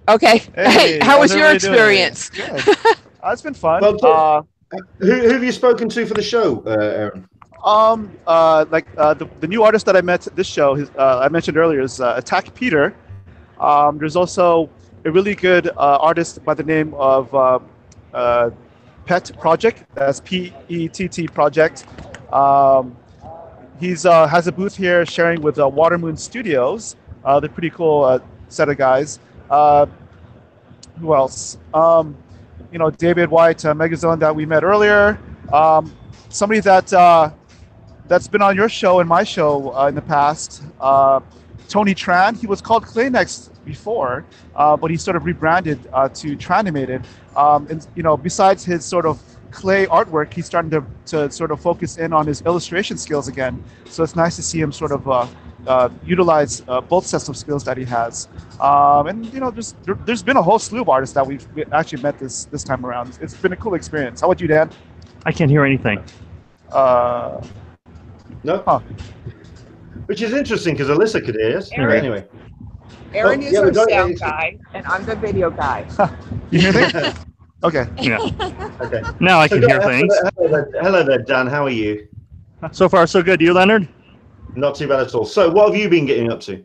Okay. Hey, how was your experience? It's been fun. Well, who have you spoken to for the show, Aaron? The new artist that I met at this show, I mentioned earlier, is Attack Peter. There's also a really good artist by the name of Pet Project. That's P-E-T-T Project. He's has a booth here sharing with Watermoon Studios. They're pretty cool set of guys. Who else? David White, Megazone that we met earlier. Somebody that's been on your show and my show in the past. Tony Tran. He was called Claynex before, but he sort of rebranded to Tranimated. And besides his sort of clay artwork, he's starting to sort of focus in on his illustration skills again. So it's nice to see him sort of utilize both sets of skills that he has. And there's been a whole slew of artists that we've actually met this time around. It's been a cool experience. How about you, Dan? I can't hear anything. No. Huh. Which is interesting because Alyssa could hear us. Anyway. Aaron is the sound guy, and I'm the video guy. You hear me? Okay. Yeah. Okay. Now I can hear things. Hello there, Dan. How are you? So far, so good. You, Leonard? Not too bad at all. So, what have you been getting up to?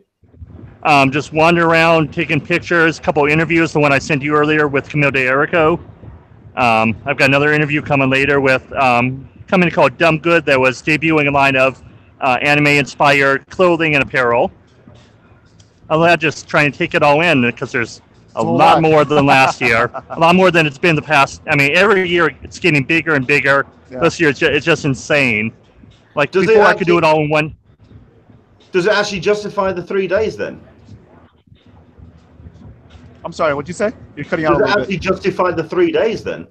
Just wandering around, taking pictures, a couple interviews. The one I sent you earlier with Camille de Erico. I've got another interview coming later with company called Dumb Good that was debuting a line of anime-inspired clothing and apparel. I'm just trying to take it all in because there's a lot more than last year, a lot more than it's been the past. I mean, every year it's getting bigger and bigger. Yeah. This year it's just insane. Like before, I could do it all in one. Does it actually justify the 3 days then? I'm sorry, what'd you say? You're cutting out a little bit. Does it actually justify the 3 days then?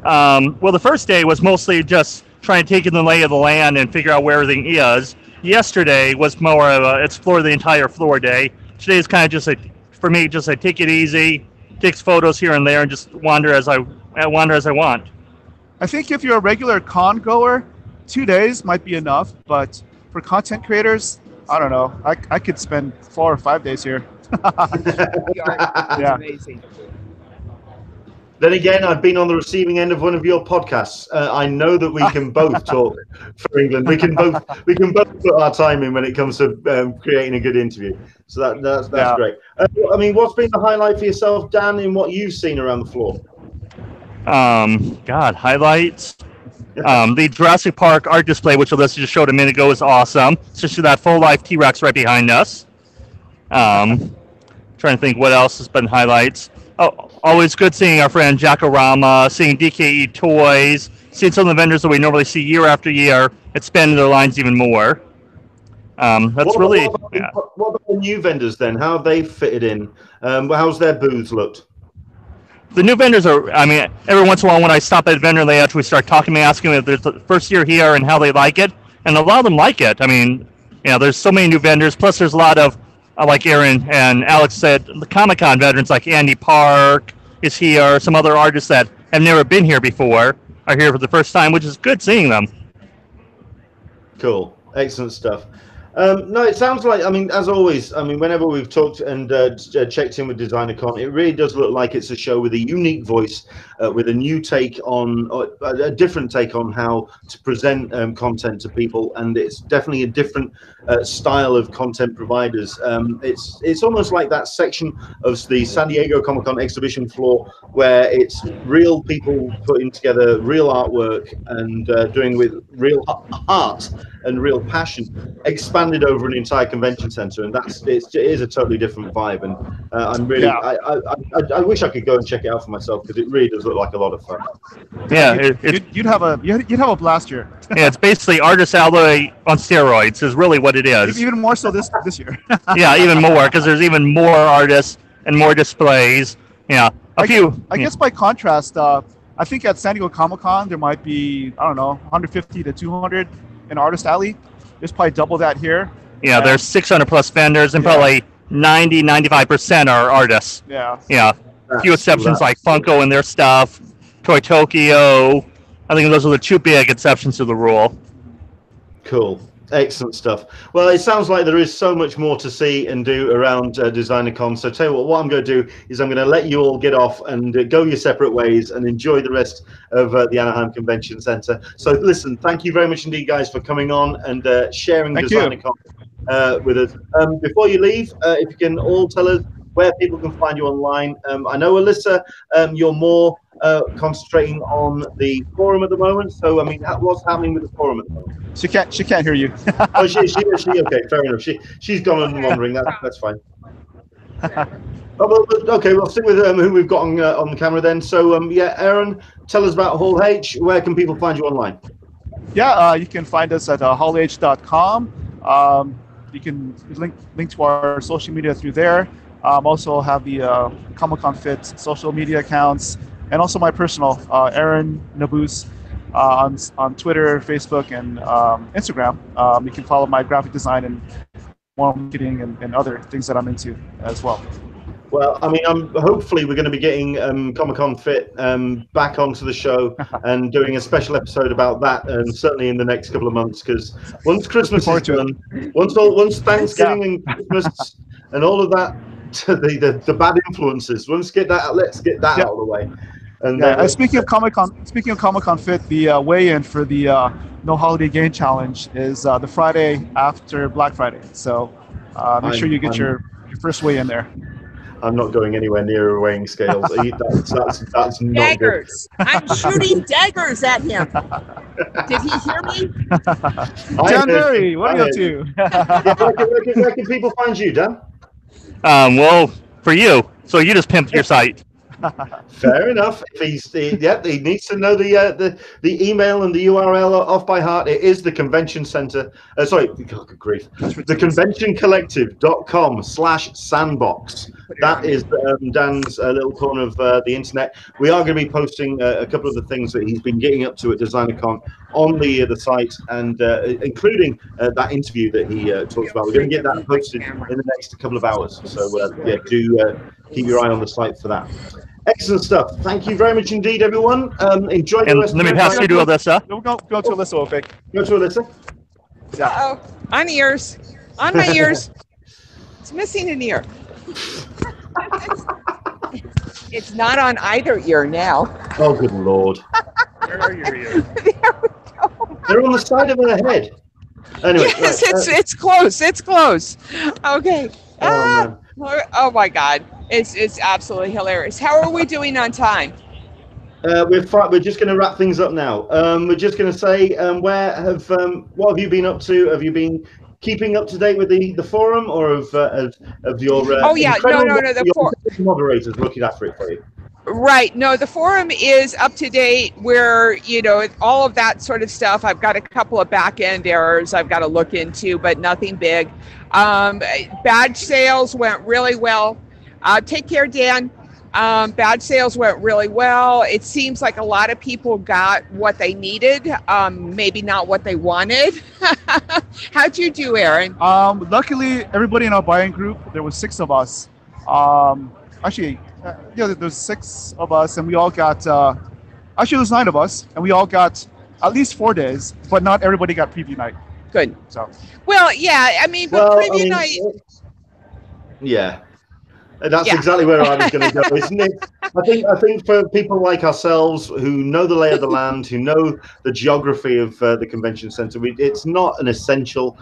Well, the first day was mostly just trying to take in the lay of the land and figure out where everything is. Yesterday was more of a explore the entire floor day. Today is kind of just for me, just take it easy, take photos here and there, and just wander as I want. I think if you're a regular con goer, 2 days might be enough. But for content creators, I don't know. I could spend 4 or 5 days here. Yeah, amazing. Then again, I've been on the receiving end of one of your podcasts. I know that we can both talk for England. We can both put our time in when it comes to creating a good interview. So that's great. I mean, what's been the highlight for yourself, Dan, in what you've seen around the floor? God, highlights. The Jurassic Park art display, which Alyssa just showed a minute ago, is awesome. Especially that full-life T-Rex right behind us. Trying to think what else has been highlights. Oh, always good seeing our friend Jackorama, seeing DKE Toys, seeing some of the vendors that we normally see year after year, expanding their lines even more. What about the new vendors then? How have they fitted in? How's their booths looked? The new vendors are, I mean, every once in a while when I stop at vendor layout, we start talking to me, asking if it's the first year here and how they like it. And a lot of them like it. I mean, there's so many new vendors, plus there's a lot of, like Aaron and Alex said, the Comic-Con veterans like Andy Park is here. Some other artists that have never been here before are here for the first time, which is good seeing them. Cool. Excellent stuff. No, it sounds like, I mean, as always, I mean, whenever we've talked and checked in with DesignerCon, it really does look like it's a show with a unique voice, with a new take on, a different take on how to present content to people, and it's definitely a different style of content providers. It's almost like that section of the San Diego Comic-Con exhibition floor where it's real people putting together real artwork and doing with real art and real passion, expanded over an entire convention center, and it is a totally different vibe. And I'm really, I wish I could go and check it out for myself because it really does look like a lot of fun. Yeah, you'd have a blast here. Yeah, it's basically Artist Alloy on steroids is really what it is. Even more so this year. Yeah, even more because there's even more artists and more displays. Yeah, I guess by contrast, I think at San Diego Comic-Con there might be, I don't know, 150 to 200 in Artist Alley. There's probably double that here. Yeah, there's 600 plus vendors, and probably 95% are artists. Yeah. Yeah. A few exceptions like Funko and their stuff, Toy Tokyo. I think those are the two big exceptions to the rule. Cool. Excellent stuff. Well, it sounds like there is so much more to see and do around DesignerCon. So tell you what I'm going to do is I'm going to let you all get off and go your separate ways and enjoy the rest of the Anaheim Convention Center. So listen, thank you very much indeed, guys, for coming on and sharing DesignerCon with us. Before you leave, if you can all tell us where people can find you online. I know, Alyssa, you're more concentrating on the forum at the moment. So, I mean, what's happening with the forum at the moment? She can't hear you. Oh, she okay, fair enough. She's gone and wandering. That's fine. Okay, we'll stick with who we've got on the camera then. So, yeah, Aaron, tell us about Hall H. Where can people find you online? Yeah, you can find us at hallh.com. You can link to our social media through there. Also have the Comic-Con Fit social media accounts, and also my personal Aaron Nabus on Twitter, Facebook, and Instagram. You can follow my graphic design and marketing and other things that I'm into as well. Well, I mean, hopefully we're going to be getting Comic-Con Fit back onto the show and doing a special episode about that, and certainly in the next couple of months, because once Christmas is done, once Thanksgiving and Christmas and all of that, the bad influences, let's get that out of the way. And speaking of Comic-Con Fit, the weigh-in for the No Holiday Game Challenge is the Friday after Black Friday. So make sure you get your first weigh-in there. I'm not going anywhere near a weighing scale. That's not daggers. Good. I'm shooting daggers at him. Did he hear me? Dan Murray, what are you up to? Where can people find you, Dan? Well, for you. So you just pimped your site. Fair enough. If he needs to know the email and the URL off by heart. It is the Convention Center. Good grief. The conventioncollective.com/sandbox. That is Dan's little corner of the internet. We are going to be posting a couple of the things that he's been getting up to at DesignerCon on the site, and including that interview that he talks about. We're going to get that posted in the next couple of hours. So do keep your eye on the site for that. Excellent stuff. Thank you very much indeed, everyone. Enjoy the rest. Let me pass you to Alyssa. Go to Alyssa, okay? Go to Alyssa. Uh-oh. On ears. On my ears. It's missing an ear. It's not on either ear now. Oh, good Lord. Where are your ears? There we go. They're on the side of her head. Anyway, Yes, right, it's close. It's close. Okay. man. Oh my God. It's absolutely hilarious. How are we doing on time? We're fine. We're just going to wrap things up now. We're just going to say, what have you been up to? Have you been keeping up to date with the forum, or of your the moderators looking after it for you? Right. No, the forum is up to date where, all of that sort of stuff. I've got a couple of back end errors I've got to look into, but nothing big. Badge sales went really well. Take care, Dan. Badge sales went really well. It seems like a lot of people got what they needed, maybe not what they wanted. How'd you do, Aaron? Luckily, everybody in our buying group, there was 6 of us. There's 6 of us, and we all got, there's 9 of us, and we all got at least 4 days, but not everybody got preview night. Good. So. Well, yeah, preview night. Yeah. That's exactly where I was going to go, isn't it? I think for people like ourselves who know the lay of the land, who know the geography of the convention center, it's not an essential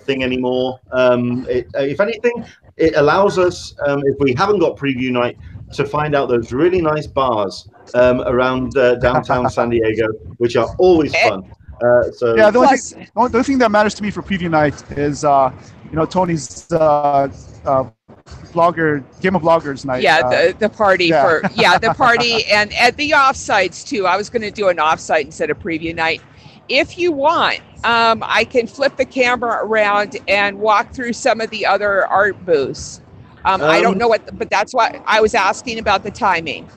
thing anymore. If anything, it allows us, if we haven't got preview night, to find out those really nice bars around downtown San Diego, which are always fun. The only thing that matters to me for preview night is Tony's Game of Bloggers night. Yeah, the party the party and at the offsites too. I was going to do an offsite instead of preview night. If you want, I can flip the camera around and walk through some of the other art booths. I don't know but that's what I was asking about the timing.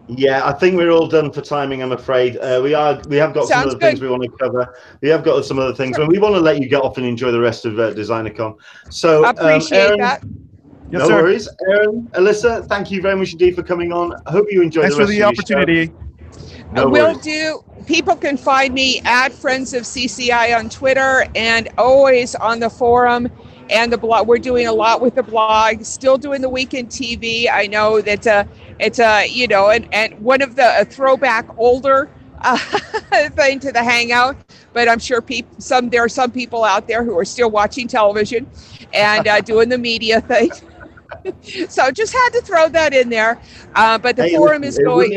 Yeah, I think we're all done for timing, I'm afraid. We have got some other things we want to cover. We have got some other things, and we want to let you get off and enjoy the rest of DesignerCon. So, appreciate Aaron, that. Yes, no sir. worries. Aaron, Alyssa, thank you very much indeed for coming on. I hope you enjoyed Thanks the rest for the opportunity. No Will worries. do. People can find me at Friends of CCI on Twitter and always on the forum and the blog. We're doing a lot with the blog, still doing the weekend TV. I know that it's and one of the throwback older thing to the Hangout, but I'm sure there are some people out there who are still watching television and doing the media thing. So just had to throw that in there. But the forum is going.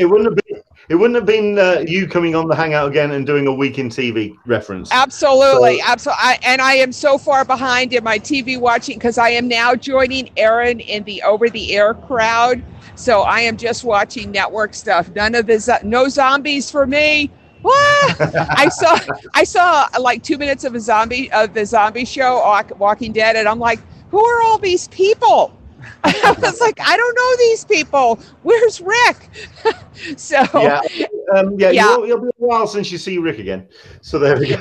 It wouldn't have been you coming on the Hangout again and doing a week in TV reference. Absolutely. And I am so far behind in my TV watching because I am now joining Aaron in the over-the-air crowd. So I am just watching network stuff. No zombies for me. I saw like 2 minutes of the zombie show, Walking Dead, and I'm like, who are all these people? I was like, I don't know these people. Where's Rick? So it'll be a while since you see Rick again. So there we go.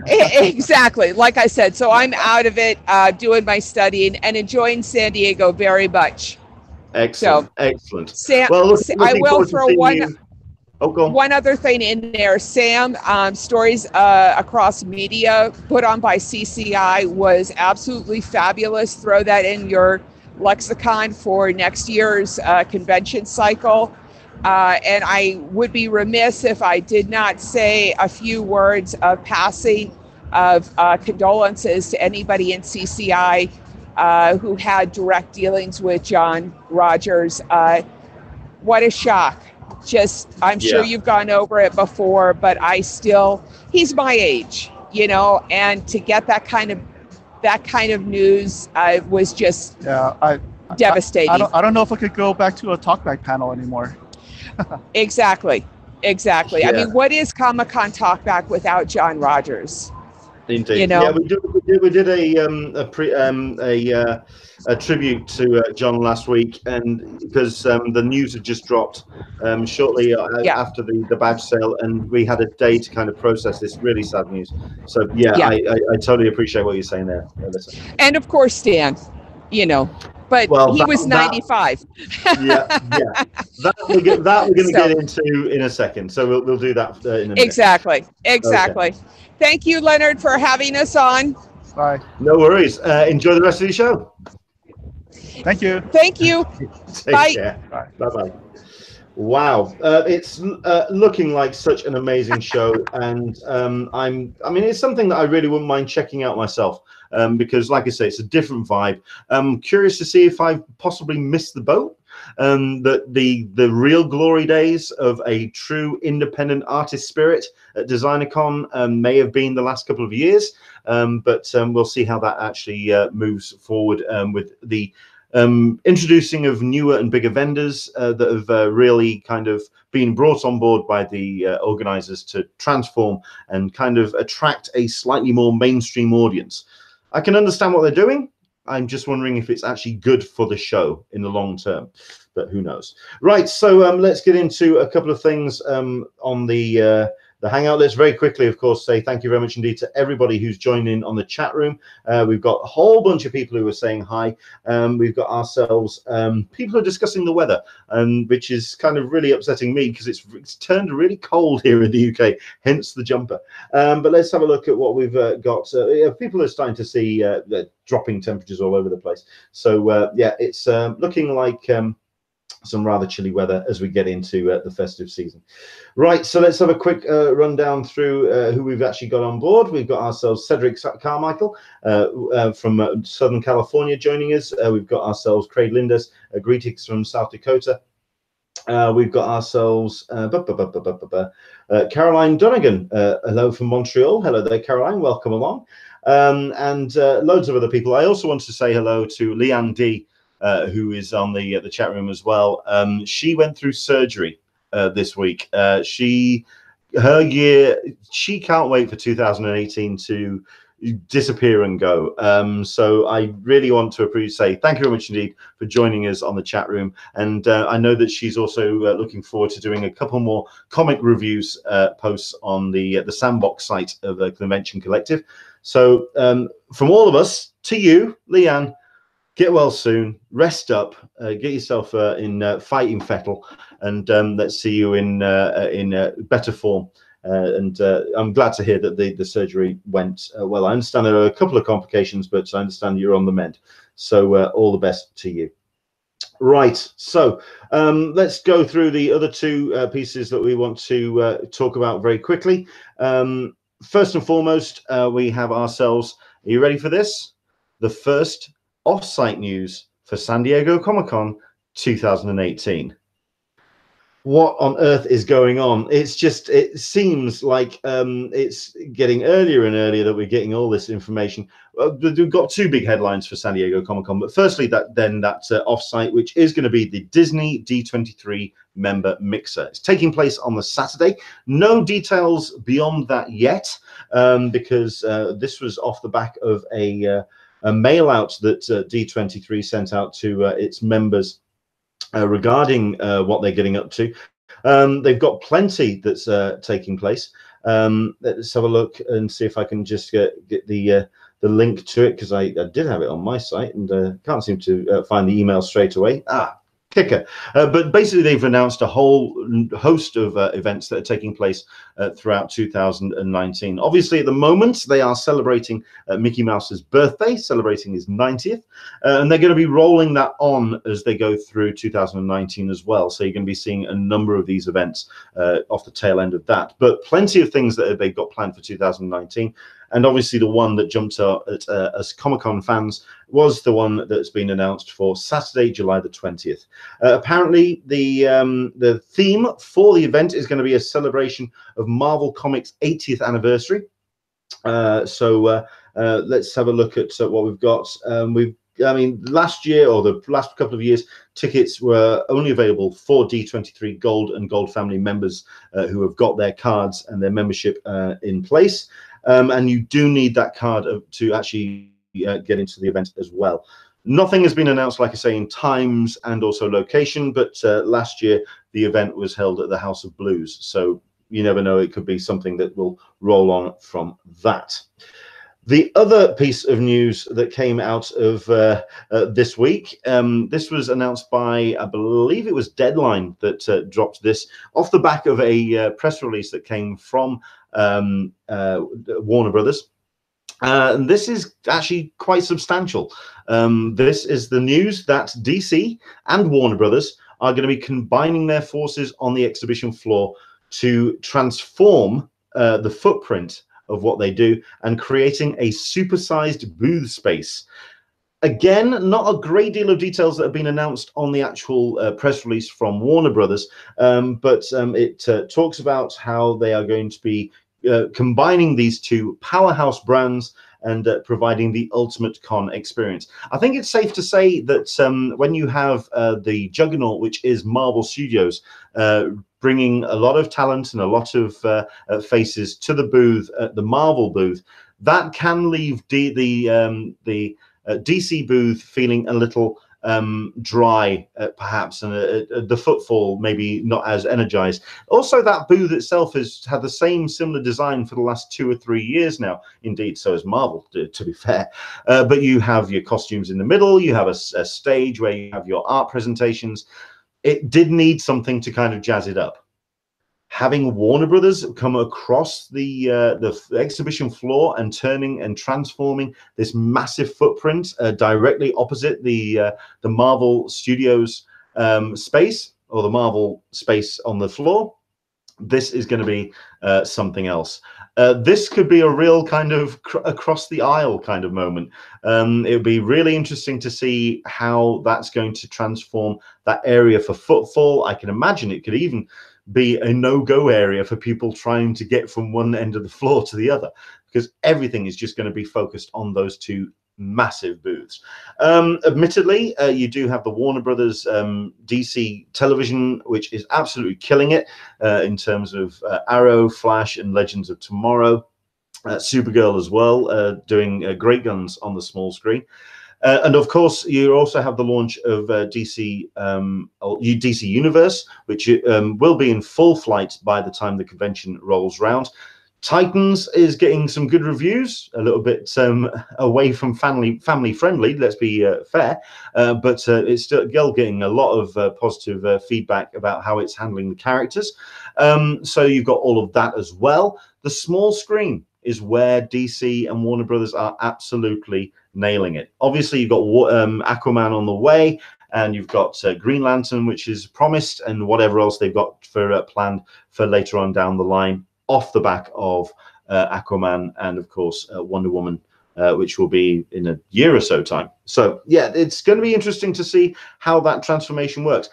Exactly, like I said. So I'm out of it, doing my studying and enjoying San Diego very much. Excellent, excellent. Sam, I will throw one other thing in there. Sam, Stories Across Media, put on by CCI, was absolutely fabulous. Throw that in your lexicon for next year's convention cycle. And I would be remiss if I did not say a few words of passing of condolences to anybody in CCI who had direct dealings with John Rogers. What a shock. Just, I'm sure you've gone over it before, but he's my age, you know, and to get that kind of news was just devastating. I don't know if I could go back to a talkback panel anymore. Exactly. Yeah. I mean, what is Comic-Con Talkback without John Rogers? Indeed. You know? Yeah, we did a tribute to John last week, and because the news had just dropped shortly after the badge sale, and we had a day to kind of process this really sad news. So I totally appreciate what you're saying there, Alyssa. And of course, Stan, you know, but he was 95. That we're going to get into in a second. So we'll do that in a minute. Exactly. Okay. Thank you, Leonard, for having us on. Bye. No worries. Enjoy the rest of the show. Thank you. Thank you. Take care. Bye-bye. Wow, it's looking like such an amazing show, and I mean, it's something that I really wouldn't mind checking out myself, because, like I say, it's a different vibe. I'm curious to see if I possibly missed the boat. That the real glory days of a true independent artist spirit at DesignerCon may have been the last couple of years, but we'll see how that actually moves forward with the introducing of newer and bigger vendors that have really kind of been brought on board by the organizers to transform and kind of attract a slightly more mainstream audience. I can understand what they're doing. I'm just wondering if it's actually good for the show in the long term, but who knows? Right, so let's get into a couple of things on the Hangout. Let's very quickly, of course, say thank you very much indeed to everybody who's joined in on the chat room. We've got a whole bunch of people who are saying hi. We've got ourselves, people who are discussing the weather, which is kind of really upsetting me because it's turned really cold here in the UK, hence the jumper. But let's have a look at what we've got. People are starting to see the dropping temperatures all over the place. So, yeah, it's looking like some rather chilly weather as we get into the festive season. Right, so let's have a quick rundown through who we've actually got on board. We've got ourselves Cedric Carmichael from Southern California joining us. We've got ourselves Craig Linders, greetings from South Dakota. We've got ourselves Caroline Donegan, hello from Montreal. Hello there, Caroline, welcome along. And loads of other people. I also want to say hello to Leanne D, who is on the chat room as well. She went through surgery this week. She can't wait for 2018 to disappear and go. So I really want to say thank you very much indeed for joining us on the chat room. And I know that she's also looking forward to doing a couple more comic reviews posts on the Sandbox site of the Convention Collective. So from all of us to you, Leanne, get well soon, rest up, get yourself in fighting fettle, and let's see you in better form. And I'm glad to hear that the surgery went well. I understand there are a couple of complications, but I understand you're on the mend. So all the best to you. Right, so let's go through the other two pieces that we want to talk about very quickly. First and foremost, we have ourselves, are you ready for this? The first off-site news for San Diego Comic-Con 2018. What on earth is going on? It's just, it seems like it's getting earlier and earlier that we're getting all this information. We've got two big headlines for San Diego Comic-Con, but firstly, that's off-site, which is going to be the Disney D23 Member Mixer. It's taking place on the Saturday. No details beyond that yet, because this was off the back of a mail out that D23 sent out to its members regarding what they're getting up to. They've got plenty that's taking place. Let's have a look and see if I can just get the link to it, because I did have it on my site and can't seem to find the email straight away. Kicker. But basically, they've announced a whole host of events that are taking place throughout 2019. Obviously, at the moment, they are celebrating Mickey Mouse's birthday, celebrating his 90th, and they're going to be rolling that on as they go through 2019 as well. So you're going to be seeing a number of these events off the tail end of that. But plenty of things that they've got planned for 2019. And obviously the one that jumped out at us Comic-Con fans was the one that's been announced for Saturday, July the 20th. Apparently the theme for the event is going to be a celebration of Marvel Comics' 80th anniversary. Let's have a look at what we've got. I mean, last year or the last couple of years, tickets were only available for D23 Gold and Gold family members who have got their cards and their membership in place. And you do need that card to actually get into the event as well. Nothing has been announced, like I say, in times and also location, but last year the event was held at the House of Blues. So you never know, it could be something that will roll on from that. The other piece of news that came out of this week, this was announced by, I believe it was Deadline that dropped this off the back of a press release that came from Warner Brothers. And this is actually quite substantial. This is the news that DC and Warner Brothers are going to be combining their forces on the exhibition floor to transform the footprint of what they do and creating a supersized booth space. Again, not a great deal of details that have been announced on the actual press release from Warner Brothers, but it talks about how they are going to be combining these two powerhouse brands and providing the ultimate con experience. I think it's safe to say that when you have the juggernaut, which is Marvel Studios, bringing a lot of talent and a lot of faces to the booth, the Marvel booth, that can leave the DC booth feeling a little dry, perhaps, and the footfall maybe not as energized. Also, that booth itself has had the same similar design for the last 2 or 3 years now. Indeed, so has Marvel, to be fair. But you have your costumes in the middle, you have a stage where you have your art presentations. It did need something to kind of jazz it up. Having Warner Brothers come across the exhibition floor and turning and transforming this massive footprint directly opposite the Marvel Studios space, or the Marvel space on the floor, this is going to be something else. This could be a real kind of across the aisle kind of moment. It would be really interesting to see how that's going to transform that area for footfall. I can imagine it could even be a no-go area for people trying to get from one end of the floor to the other, because everything is just going to be focused on those two massive booths. Admittedly, you do have the Warner Brothers DC television, which is absolutely killing it in terms of Arrow, Flash, and Legends of Tomorrow. Supergirl as well, doing great guns on the small screen. And of course, you also have the launch of DC Universe, which will be in full flight by the time the convention rolls round. Titans is getting some good reviews, a little bit away from family friendly, let's be fair, but it's still getting a lot of positive feedback about how it's handling the characters. So you've got all of that as well. The small screen is where DC and Warner Brothers are absolutely nailing it. Obviously, you've got Aquaman on the way, and you've got Green Lantern, which is promised, and whatever else they've got for planned for later on down the line, off the back of Aquaman, and of course Wonder Woman, which will be in a year or so time. So yeah, it's going to be interesting to see how that transformation works.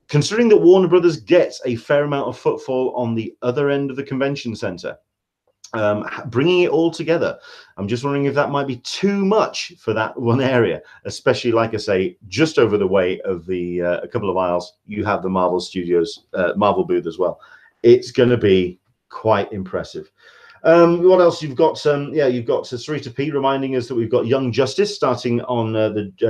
Considering that Warner Brothers gets a fair amount of footfall on the other end of the convention center, bringing it all together, I'm just wondering if that might be too much for that one area, especially, like I say, just over the way of the a couple of aisles, you have the Marvel Studios Marvel booth as well. It's going to be quite impressive. What else you've got? Yeah, you've got Sarita P reminding us that we've got Young Justice starting on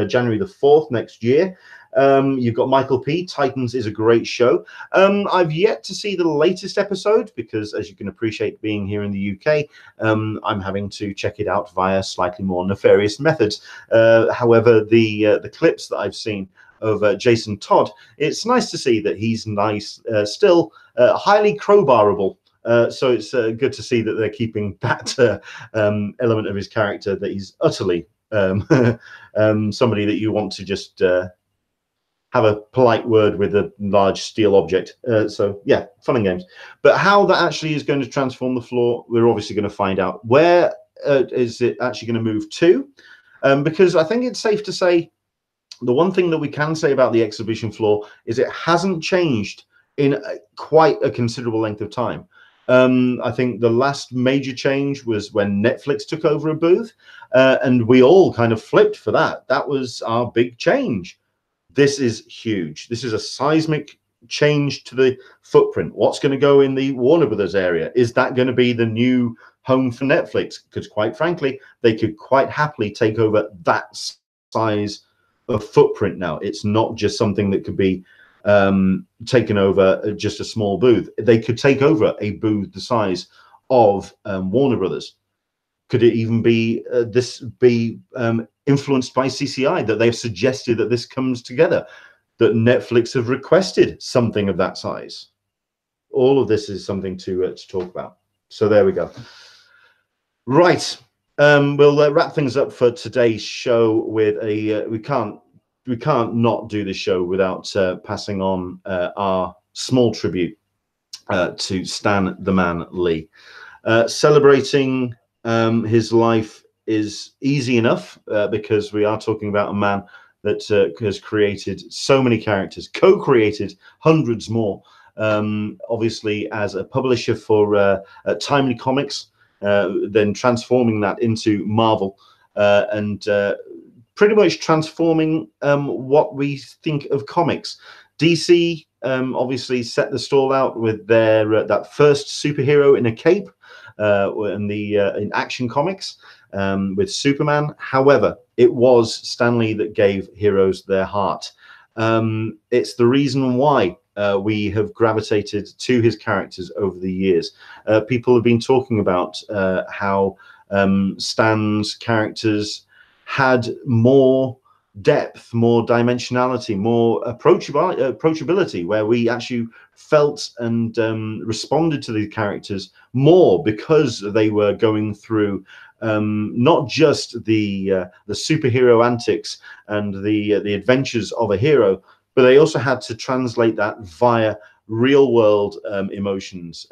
January the 4th next year. You've got Michael P. Titans is a great show. I've yet to see the latest episode because, as you can appreciate, being here in the UK, I'm having to check it out via slightly more nefarious methods. However, the clips that I've seen of Jason Todd, it's nice to see that he's still highly crowbarable. So it's good to see that they're keeping that element of his character, that he's utterly somebody that you want to just have a polite word with a large steel object. So yeah, fun and games. But how that actually is going to transform the floor, we're obviously going to find out. Where is it actually going to move to? Because I think it's safe to say the one thing that we can say about the exhibition floor is it hasn't changed in quite a considerable length of time. I think the last major change was when Netflix took over a booth, and we all kind of flipped for that. That was our big change. This is huge. This is a seismic change to the footprint. What's going to go in the Warner Brothers area? Is that going to be the new home for Netflix? Because quite frankly, they could quite happily take over that size of footprint now. It's not just something that could be taken over just a small booth. They could take over a booth the size of Warner Brothers. Could it even be influenced by CCI, that they've suggested that this comes together, that Netflix have requested something of that size? All of this is something to talk about. So there we go. Right. We'll wrap things up for today's show with a we can't not do the show without passing on our small tribute to Stan the Man Lee. Celebrating his life is easy enough because we are talking about a man that has created so many characters, co-created hundreds more. Obviously, as a publisher for Timely Comics, then transforming that into Marvel, and pretty much transforming what we think of comics. DC obviously set the stall out with their that first superhero in a cape in Action Comics with Superman. However, it was Stan Lee that gave heroes their heart. It's the reason why we have gravitated to his characters over the years. People have been talking about how Stan's characters had more depth, more dimensionality, more approachability, where we actually felt and responded to the characters more because they were going through not just the superhero antics and the adventures of a hero, but they also had to translate that via real world emotions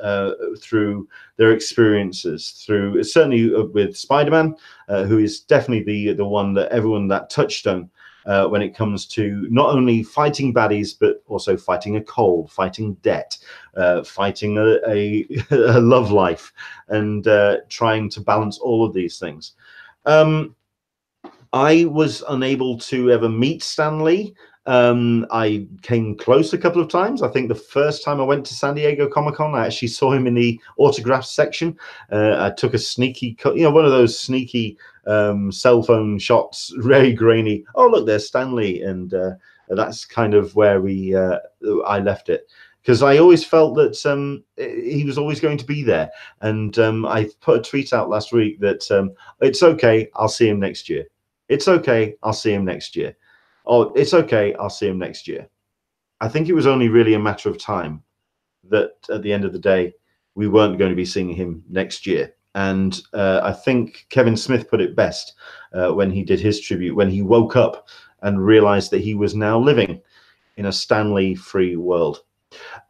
through their experiences, through certainly with Spider-Man, who is definitely the one that everyone that touchstone when it comes to not only fighting baddies but also fighting a cold, fighting debt, fighting a love life, and trying to balance all of these things. I was unable to ever meet Stan Lee. I came close a couple of times. I think the first time I went to San Diego Comic-Con, I actually saw him in the autograph section. I took a sneaky, one of those sneaky cell phone shots, very grainy. Oh, look, there's Stan Lee. And that's kind of where I left it. Because I always felt that he was always going to be there. And I put a tweet out last week that it's okay, I'll see him next year. It's okay, I'll see him next year. Oh, it's okay, I'll see him next year. I think it was only really a matter of time that at the end of the day, we weren't going to be seeing him next year. And I think Kevin Smith put it best when he did his tribute, when he woke up and realized that he was now living in a Stan Lee-free world.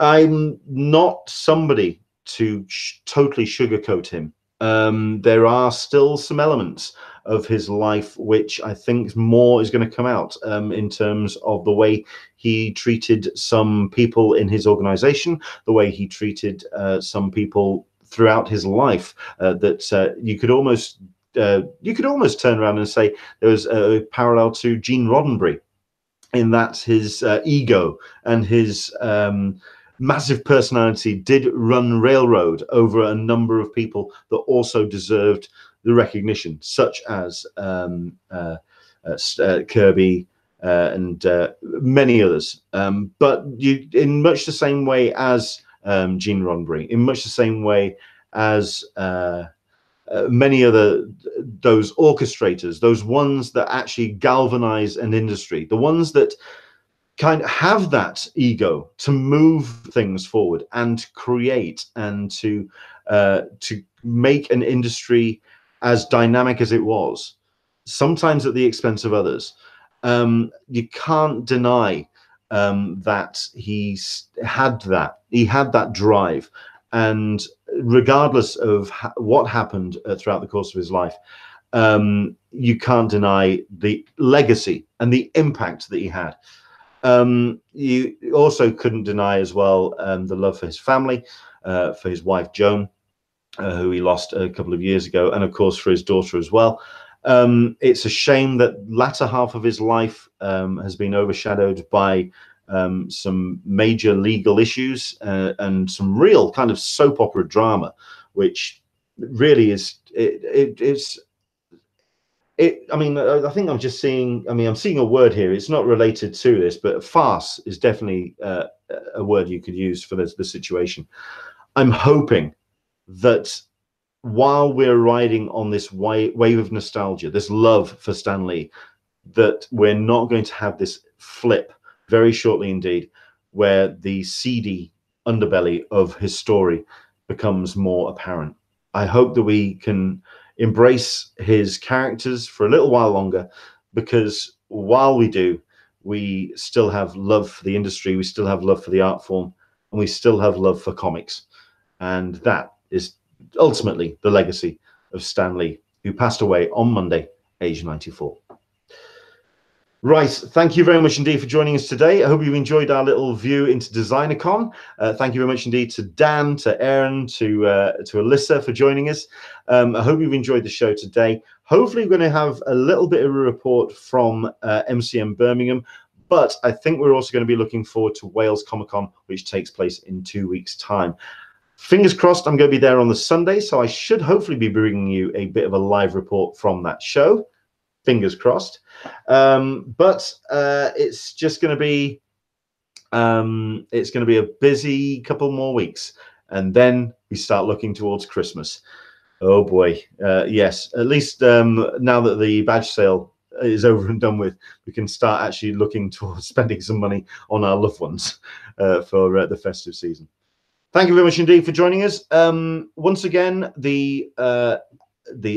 I'm not somebody to totally sugarcoat him. There are still some elements of his life which I think more is going to come out in terms of the way he treated some people in his organization, the way he treated some people throughout his life, that you could almost turn around and say there was a parallel to Gene Roddenberry, in that his ego and his massive personality did run railroad over a number of people that also deserved the recognition, such as Kirby and many others. But in much the same way as Gene Roddenberry, in much the same way as many other those orchestrators, those ones that actually galvanize an industry, the ones that kind of have that ego to move things forward and create and to make an industry as dynamic as it was, sometimes at the expense of others. You can't deny that he had that drive, And regardless of what happened throughout the course of his life, you can't deny the legacy and the impact that he had. You also couldn't deny as well the love for his family, for his wife Joan, who he lost a couple of years ago, and of course for his daughter as well. It's a shame that latter half of his life has been overshadowed by some major legal issues and some real kind of soap opera drama, which really is I mean, I think I'm just seeing, I mean, I'm seeing a word here. It's not related to this, but farce is definitely a word you could use for the situation. I'm hoping that while we're riding on this wave of nostalgia, this love for Stan Lee, that we're not going to have this flip very shortly indeed, where the seedy underbelly of his story becomes more apparent. I hope that we can embrace his characters for a little while longer, because while we do, we still have love for the industry, we still have love for the art form, and we still have love for comics. And that is ultimately the legacy of Stan Lee, who passed away on Monday, age 94. Right, thank you very much indeed for joining us today. I hope you've enjoyed our little view into DesignerCon. Thank you very much indeed to Dan, to Aaron, to Alyssa for joining us. I hope you've enjoyed the show today. Hopefully we're going to have a little bit of a report from MCM Birmingham, but I think we're also going to be looking forward to Wales Comic Con, which takes place in 2 weeks' time. Fingers crossed I'm going to be there on the Sunday, so I should hopefully be bringing you a bit of a live report from that show. Fingers crossed. But it's just going to be a busy couple more weeks, and then we start looking towards Christmas. Oh boy, yes. At least now that the badge sale is over and done with, we can start actually looking towards spending some money on our loved ones for the festive season. Thank you very much indeed for joining us. Once again, the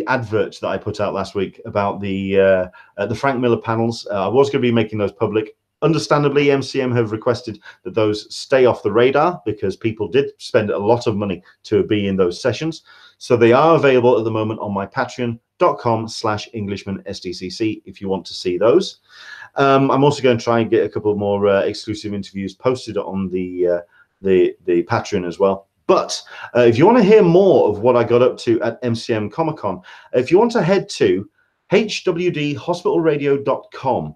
advert that I put out last week about the Frank Miller panels, I was going to be making those public. Understandably, MCM have requested that those stay off the radar because people did spend a lot of money to be in those sessions. So they are available at the moment on my patreon.com/EnglishmanSDCC if you want to see those. I'm also going to try and get a couple more exclusive interviews posted on the Patreon as well. But if you want to hear more of what I got up to at MCM Comic Con, if you want to head to hwdhospitalradio.com.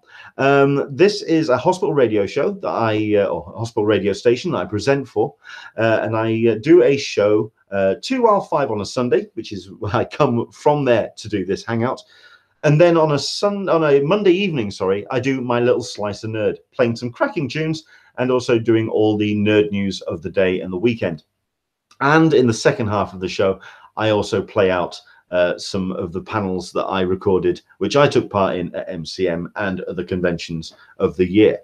This is a hospital radio show that or hospital radio station that I present for, and I do a show 2 while 5 on a Sunday, which is where I come from there to do this hangout. And then on a Monday evening, I do my little slice of nerd, playing some cracking tunes and also doing all the nerd news of the day and the weekend. And in the second half of the show, I also play out some of the panels that I recorded, which I took part in at MCM and other conventions of the year.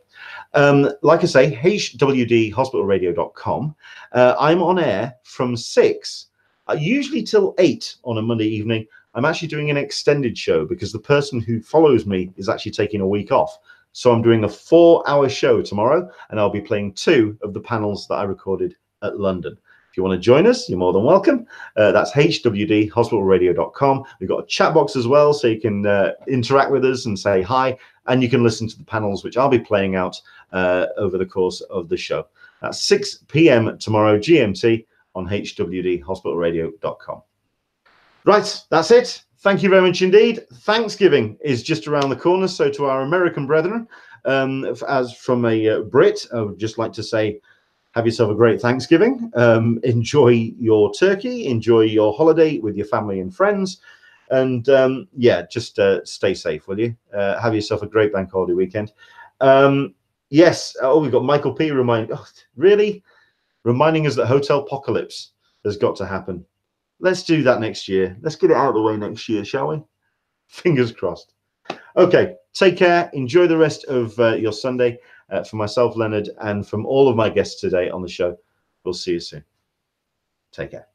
Like I say, hwdhospitalradio.com. I'm on air from 6, usually till 8 on a Monday evening. I'm actually doing an extended show because the person who follows me is actually taking a week off. So I'm doing a 4-hour show tomorrow, and I'll be playing 2 of the panels that I recorded at London. If you want to join us, you're more than welcome. That's hwdhospitalradio.com. We've got a chat box as well, so you can interact with us and say hi, and you can listen to the panels, which I'll be playing out over the course of the show. That's 6 p.m. tomorrow, GMT, on hwdhospitalradio.com. Right, that's it. Thank you very much indeed. Thanksgiving is just around the corner, so to our American brethren, as from a Brit, I would just like to say, have yourself a great Thanksgiving. Enjoy your turkey. Enjoy your holiday with your family and friends. And yeah, just stay safe, will you? Have yourself a great bank holiday weekend. Yes. Oh, we've got Michael P. reminding us that Hotel Apocalypse has got to happen. Let's do that next year. Let's get it out of the way next year, shall we? Fingers crossed. Okay, take care. Enjoy the rest of your Sunday. For myself, Leonard, and from all of my guests today on the show, we'll see you soon. Take care.